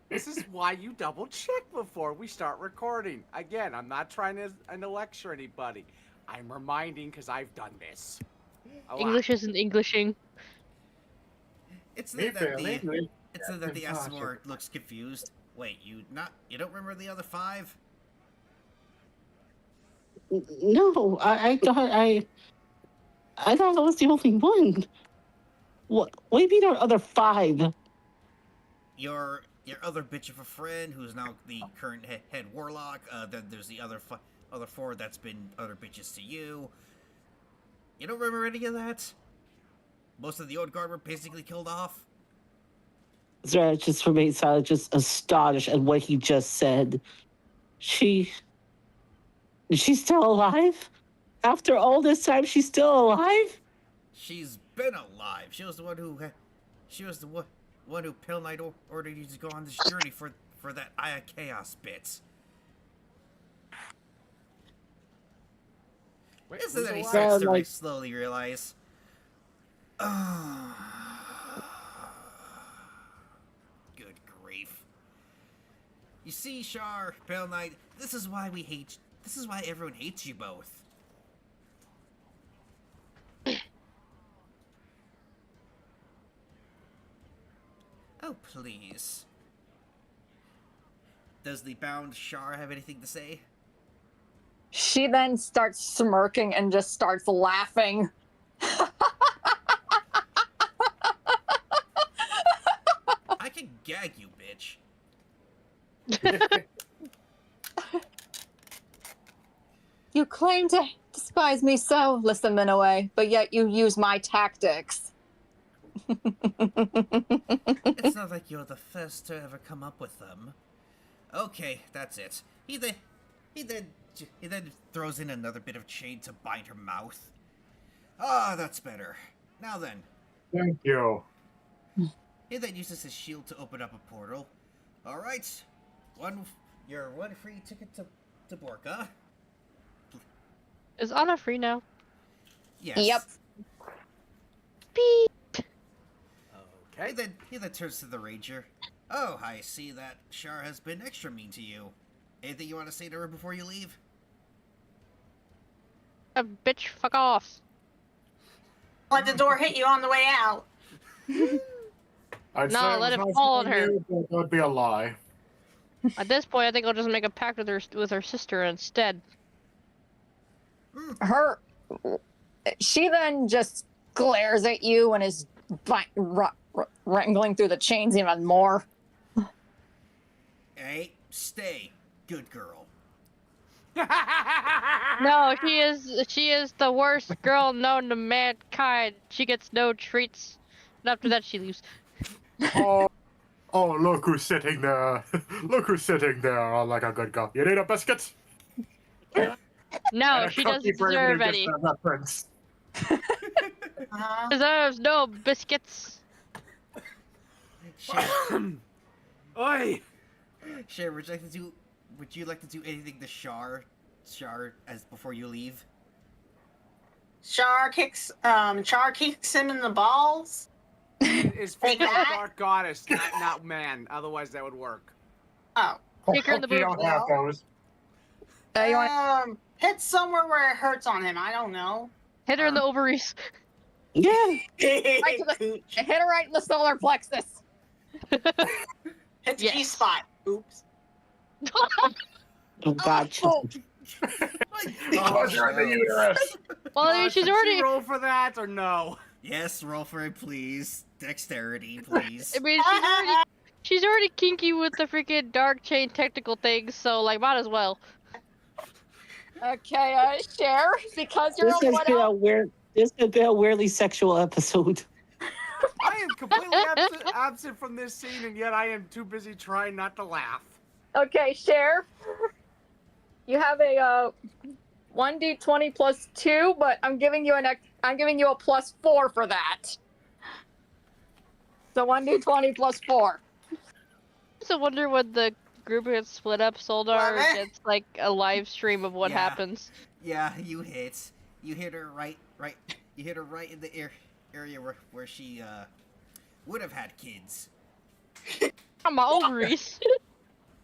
This is why you double check before we start recording. Again, I'm not trying to lecture anybody. I'm reminding because I've done this. English isn't Englishing. It's that the Asimor looks confused. Wait, you don't remember the other 5? No, I thought I was the only one. What do you mean there are other 5? Your other bitch of a friend, who's now the current head warlock. Then there's the other 4 that's been other bitches to you. You don't remember any of that? Most of the old guard were basically killed off. Zara just remained silent, just astonished at what he just said. She's still alive? After all this time, she's still alive? She's been alive. She was the one who Pale Knight ordered you to go on this journey for that Eye of Chaos bit. Isn't that he starts to slowly realize? Good grief. You see, Shar, Pale Knight, this is why everyone hates you both. Oh, please. Does the bound Shar have anything to say? She then starts smirking and just starts laughing. I can gag you, bitch. You claim to despise me so, listen, Minoue, but yet you use my tactics. It's not like you're the first to ever come up with them. Okay, that's it. He then throws in another bit of chain to bind her mouth. Ah, that's better. Now then. Thank you. He then uses his shield to open up a portal. Alright. Your one free ticket to Borka. Is Anna free now? Yes. Yep. Beep. Okay. He then turns to the Ranger. Oh, I see that Shar has been extra mean to you. Anything you want to say to her before you leave? Bitch, fuck off. Let the door hit you on the way out. I'd No, say let it was nice fall on knowing her. you, but that would be a lie. At this point, I think I'll just make a pact with her sister instead. She then just glares at you and is wrangling through the chains even more. Hey, stay. Good girl. No, she is the worst girl known to mankind. She gets no treats. And after that, she leaves. Oh, look who's sitting there. Look who's sitting there like a good girl. You need a biscuit? No, And a she cookie doesn't for deserve everybody any. gets that reference. Deserves no biscuits. Oi! Shay, would you like to do anything to Shar as before you leave? Char kicks him in the balls. Is Take Figure that. Dark Goddess, not man. Otherwise, that would work. Oh. Kick her in the You boobs. don't have those. You want Hit somewhere where it hurts on him. I don't know. Hit her in the ovaries. Yeah. Right to the- Cooch. hit her right in the solar plexus. Hit the Yes. G spot. Oops. Oh, gotcha. Oh, Punch her in the uterus. Well, I mean, she's Should already. she roll for that or no? Yes, roll for it, please. Dexterity, please. I mean, she's already kinky with the freaking dark chain technical things, so like, might as well. okay, Cher, because you're This a has what been else? a weird. This has been a weirdly sexual episode. I am completely absent from this scene, and yet I am too busy trying not to laugh. Okay, Cher. You have a 1d20 plus 2, but I'm giving you a plus 4 for that. So 1d20 plus 4. So wonder when the group gets split up, Soldar What? gets like a live stream of what Yeah. happens. Yeah, you hit. You hit her right. You hit her right in the area where she would have had kids. On my ovaries.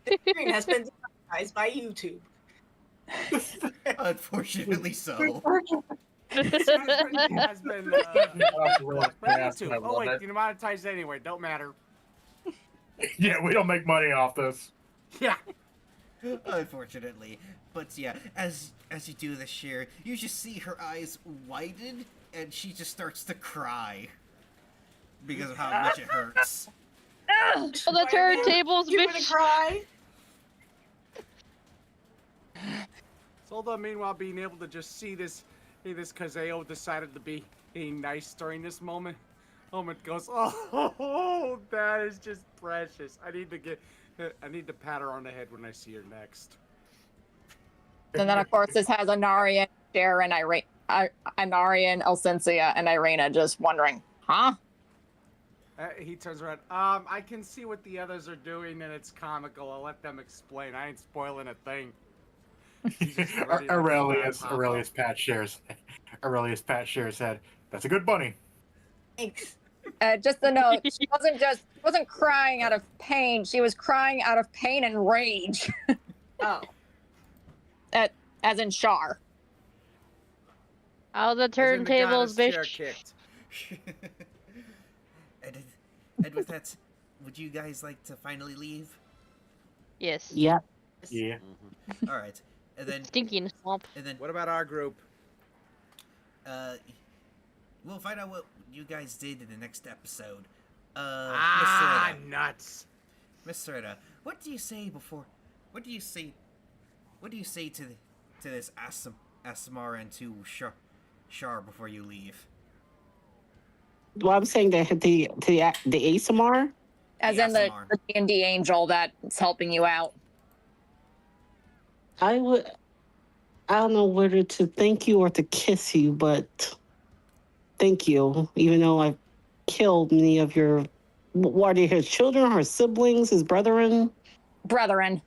The screen has been demonetized by YouTube. Unfortunately, so. This has been. Oh wait, it. demonetized anyway. Don't matter. Yeah, we don't make money off this. Yeah. Unfortunately, but yeah, as you do this, Cher, you just see her eyes widen, and she just starts to cry because of how much it hurts. Oh, the turntables, You gonna bitch. cry? Solda, meanwhile, being able to just see this Kazeo decided to be nice during this moment. Goes, oh, that is just precious. I need to pat her on the head when I see her next. And then, of course, this has Anarian, Cher, and Anarian, Elsensia, and Irena just wondering, huh? He turns around. I can see what the others are doing, and it's comical. I'll let them explain. I ain't spoiling a thing. He's just ready to Aurelius pop up. Pat shares. Aurelius Pat shares said, "That's a good bunny." Thanks. Just to note, she wasn't crying out of pain. She was crying out of pain and rage, Oh. as in Char. Oh, the As in the turntables, goddess chair bitch. kicked. and with that, would you guys like to finally leave? Yes. Yeah. Yeah. All right, and then Stinky in the swamp. What about our group? we'll find out what you guys did in the next episode. Nuts. Miss Serta, what do you say before? What do you say to this Asamar and to Shar before you leave? Well, I'm saying that the ASMR. As The in the SMR. D&D angel that's helping you out. I don't know whether to thank you or to kiss you, but thank you. Even though I've killed many of your, what are they, his children, her siblings, his brethren? Brethren.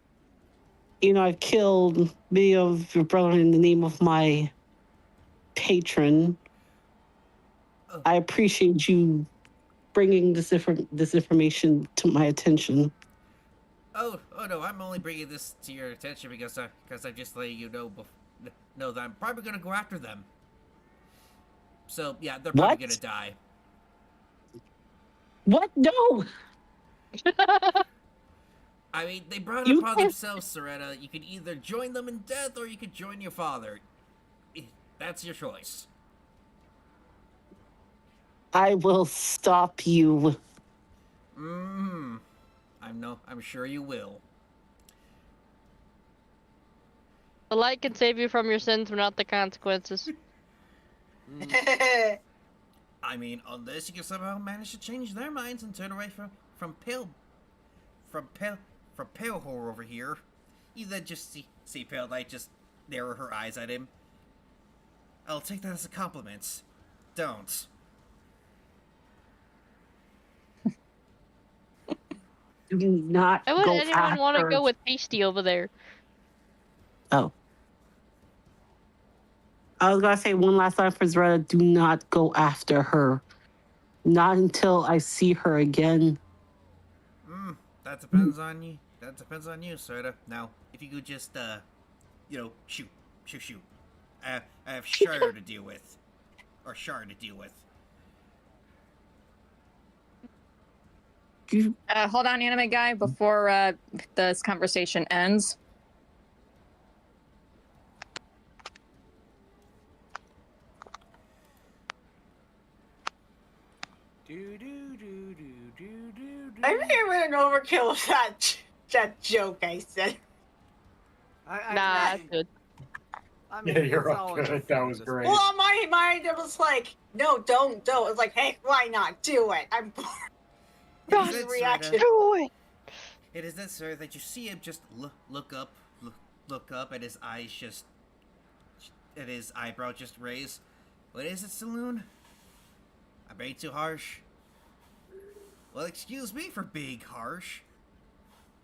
You know, I've killed many of your brethren in the name of my patron. Oh. I appreciate you bringing this information to my attention. Oh no! I'm only bringing this to your attention because I'm just letting you know that I'm probably gonna go after them. So yeah, they're probably What? gonna die. What? No! I mean, they brought it You upon can't- themselves, Serena. You could either join them in death or you could join your father. That's your choice. I will stop you. I'm sure you will. The light can save you from your sins, but not the consequences. I mean, unless you can somehow manage to change their minds and turn away from pale horror over here. You then just see Pale Knight just narrow her eyes at him. I'll take that as a compliment. Don't. Do not Why would go anyone want to after- go with Pasty over there? Oh. I was gonna say one last time for Zaretta, do not go after her. Not until I see her again. That depends on you. That depends on you, Serta. Now, if you could just shoot. I have Shard to deal with. Or Shard to deal with. Hold on, anime guy, before this conversation ends. I may have been an overkill of that joke I said. Nah, that's good. I mean, Yeah, you're it's all all in good. good That fun was at this great. point. Well, on my mind, it was like, no, don't. It's like, hey, why not? Do it. I'm bored. It is His then, reaction. Do it! It is then, sir, that you see him just look up, and his eyes just, and his eyebrow just raise. What is it, Saloon? I'm being too harsh. Well, excuse me for being harsh.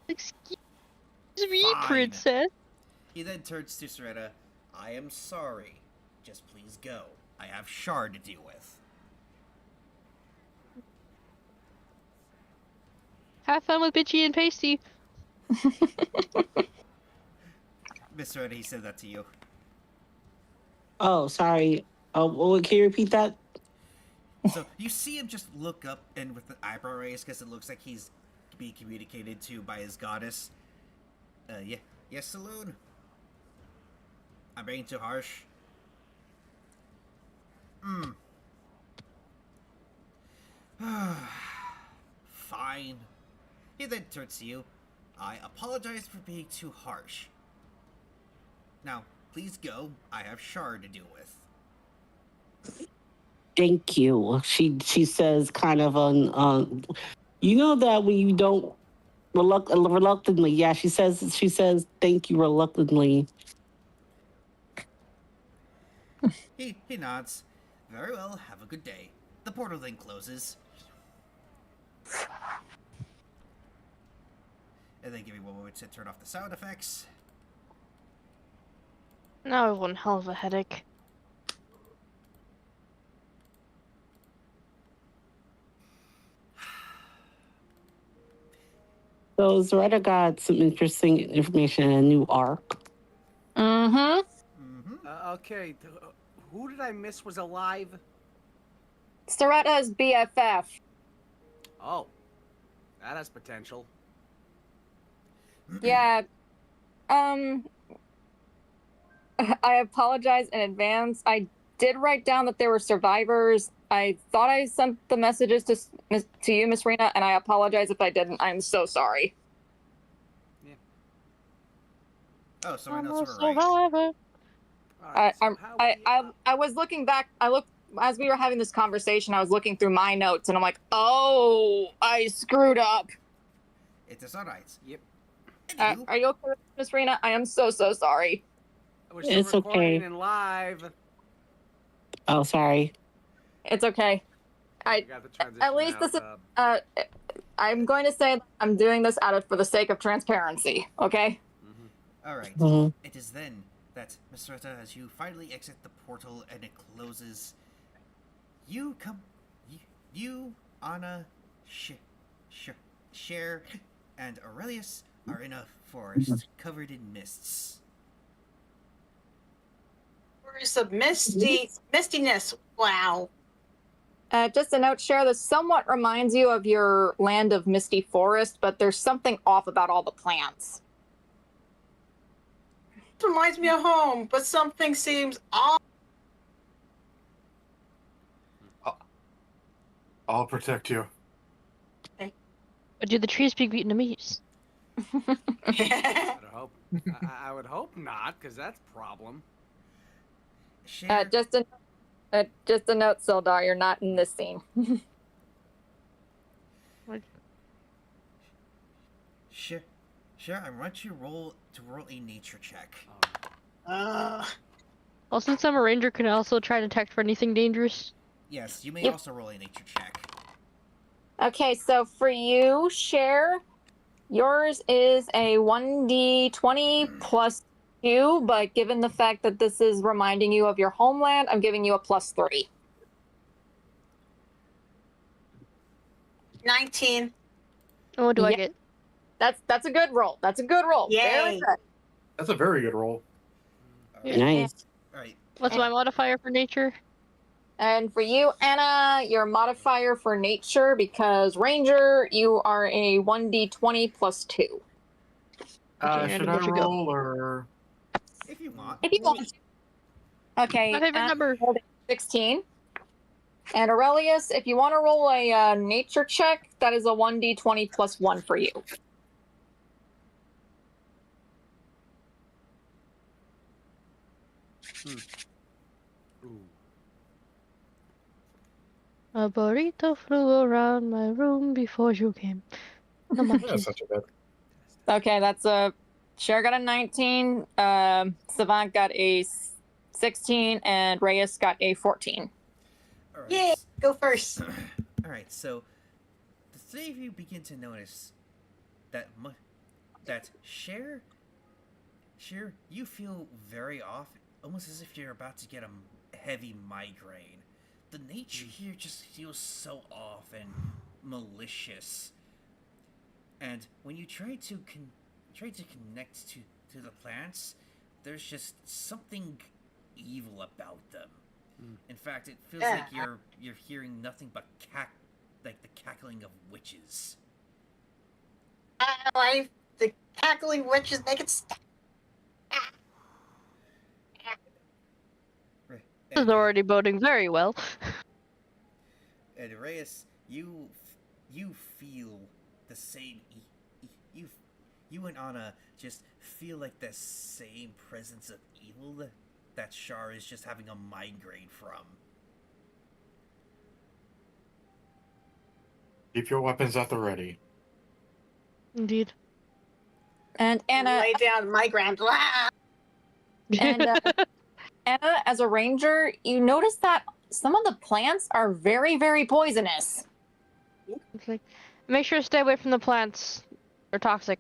Excuse me, Fine. princess. He then turns to Serena. I am sorry. Just please go. I have Shard to deal with. Have fun with Bitchy and Pasty. Miss Serena, he said that to you. Oh, sorry. Oh, well, can you repeat that? So you see him just look up and with the eyebrow raise because it looks like he's being communicated to by his goddess. Yes, Saloon. I'm being too harsh. Fine. He then turns to you. I apologize for being too harsh. Now, please go. I have Shard to deal with. Thank you. She says kind of you know that when you don't reluctantly, yeah, she says thank you reluctantly. He nods. Very well, have a good day. The portal then closes. And then give me one moment to turn off the sound effects. Now I have one hell of a headache. So Zaretta got some interesting information in a new arc. Mm-hmm. Okay, who did I miss was alive? Storetta's BFF. Oh, that has potential. Yeah. I apologize in advance. I did write down that there were survivors. I thought I sent the messages to you, Miss Rena, and I apologize if I didn't. I'm so sorry. Yeah. Oh, so my I'm a notes were right. survivor. All right, so I was looking back. I looked as we were having this conversation. I was looking through my notes, and I'm like, oh, I screwed up. It is alright. Yep. Anywho, Are you okay, Miss Rena? I am so sorry. We're still It's recording okay. and live. Oh, sorry. It's okay. We got the transition At least out, this is. I'm going to say that I'm doing this for the sake of transparency. Okay. alright. Mhm. It is then that, Miss Rita, as you finally exit the portal and it closes, you, Anna, Cher, and Aurelius are in a forest covered in mists. Where's the mistiness? Wow. Just a note, Cher, this somewhat reminds you of your land of misty forest, but there's something off about all the plants. It reminds me of home, but something seems off. I'll protect you. But do the trees speak Vietnamese? I would hope not, because that's a problem. Cher, Just a note, Sildar, you're not in this scene. Cher, I want you to roll a nature check. Uh, Well, since I'm a ranger, can I also try to detect for anything dangerous? Yes, you may Yep. also roll a nature check. Okay, so for you, Cher, yours is a 1d20 plus 2, but given the fact that this is reminding you of your homeland, I'm giving you a plus 3. 19. And what do I Yeah. get? That's a good roll. That's a good roll. Yay. Very good. That's a very good roll. Alright. Nice. Alright. What's my modifier for nature? And for you, Anna, your modifier for nature, because Ranger, you are a 1d20 plus 2. Okay, Should random I let you go. roll or? If you want. If you want to. Okay. My favorite Anna number. rolled a 16. And Aurelius, if you want to roll a nature check, that is a 1d20 plus 1 for you. Ooh. A burrito flew around my room before you came. No That's munchies. not too bad. Okay, that's a Cher got a 19, Savant got a 16, and Reyes got a 14. Alright. Yay, go first. Alright, so the three of you begin to notice that that Cher, you feel very off, almost as if you're about to get a heavy migraine. The nature here just feels so off and malicious. And when you try to connect to the plants, there's just something evil about them. In fact, it feels like you're hearing nothing but the cackling of witches. The cackling witches make it stop. Right. This is already boding very well. And Reyes, you feel the same. You and Anna just feel like the same presence of evil that Shar is just having a migraine from. Keep your weapons at the ready. Indeed. And Anna, Lay down my ground. and Anna, as a ranger, you notice that some of the plants are very, very poisonous. It's like, make sure to stay away from the plants. They're toxic.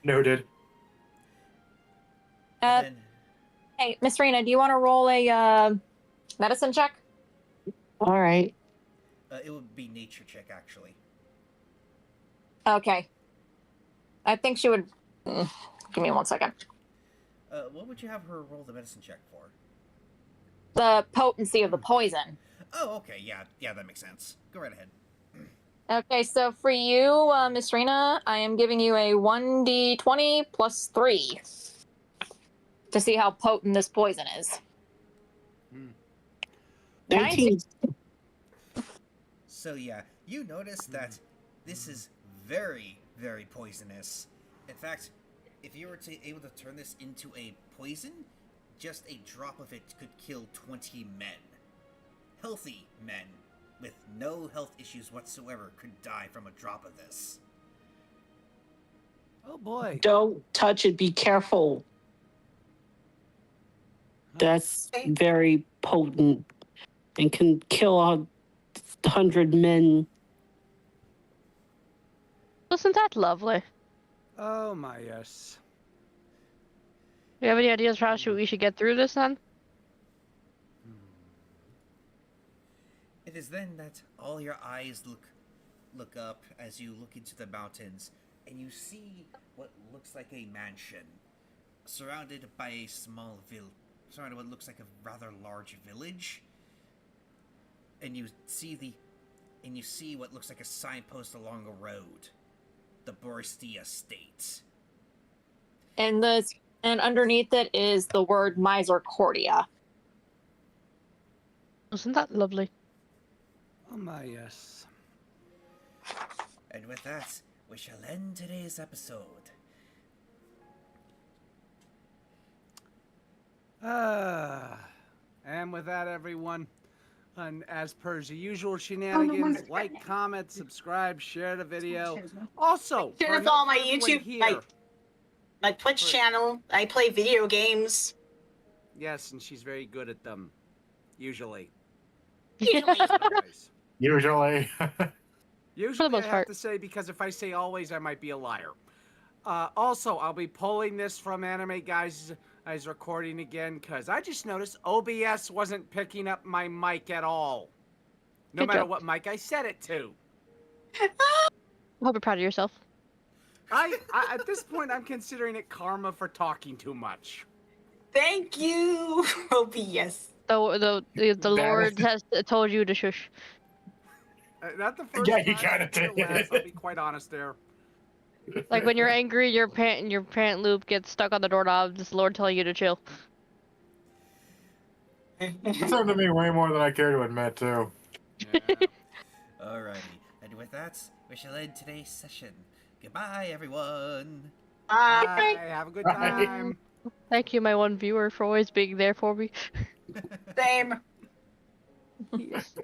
Noted. And then, Hey, Miss Rena, do you want to roll a medicine check? All right. it would be nature check actually. Okay. I think she would. Give me 1 second. What would you have her roll the medicine check for? The potency of the poison. Oh, okay, yeah, that makes sense. Go right ahead. Okay, so for you, Miss Rena, I am giving you a 1d20 plus 3 to see how potent this poison is. 19. So yeah, you notice that this is very, very poisonous. In fact, if you were able to turn this into a poison, just a drop of it could kill 20 men. Healthy men with no health issues whatsoever could die from a drop of this. Oh boy. Don't touch it. Be careful. That's very potent and can kill 100 men. Wasn't that lovely? Oh my yes. Do you have any ideas for how we should get through this then? It is then that all your eyes look up as you look into the mountains, and you see what looks like a mansion, surrounded by a small surrounded by what looks like a rather large village. And you see what looks like a signpost along a road, the Boristia Estate. And underneath it is the word Misericordia. Wasn't that lovely? Oh my yes. And with that, we shall end today's episode. And with that, everyone, and as per the usual shenanigans, like, comment, subscribe, share the video. Also, Sure, for follow my everyone YouTube, here, my Twitch channel. I play video games. yes, and she's very good at them, usually. Usually. Otherwise. Usually. Usually, I most have part. to say, because if I say always, I might be a liar. Also, I'll be pulling this from Anime Guys' recording again, because I just noticed OBS wasn't picking up my mic at all. No Good matter job. what mic I set it to. I hope you're proud of yourself. I at this point, I'm considering it karma for talking too much. Thank you. Opie, yes. The Lord has told you to shush. Not the first Yeah, time. you kinda not the did. last, I'll be quite honest there. Like when you're angry, your pant loop gets stuck on the doorknob. This Lord telling you to chill. It's happened to me way more than I care to admit, too. Yeah. Alrighty, and with that, we shall end today's session. Goodbye, everyone. Bye. Have a good Bye. time. Thank you, my one viewer, for always being there for me. Same. Yes.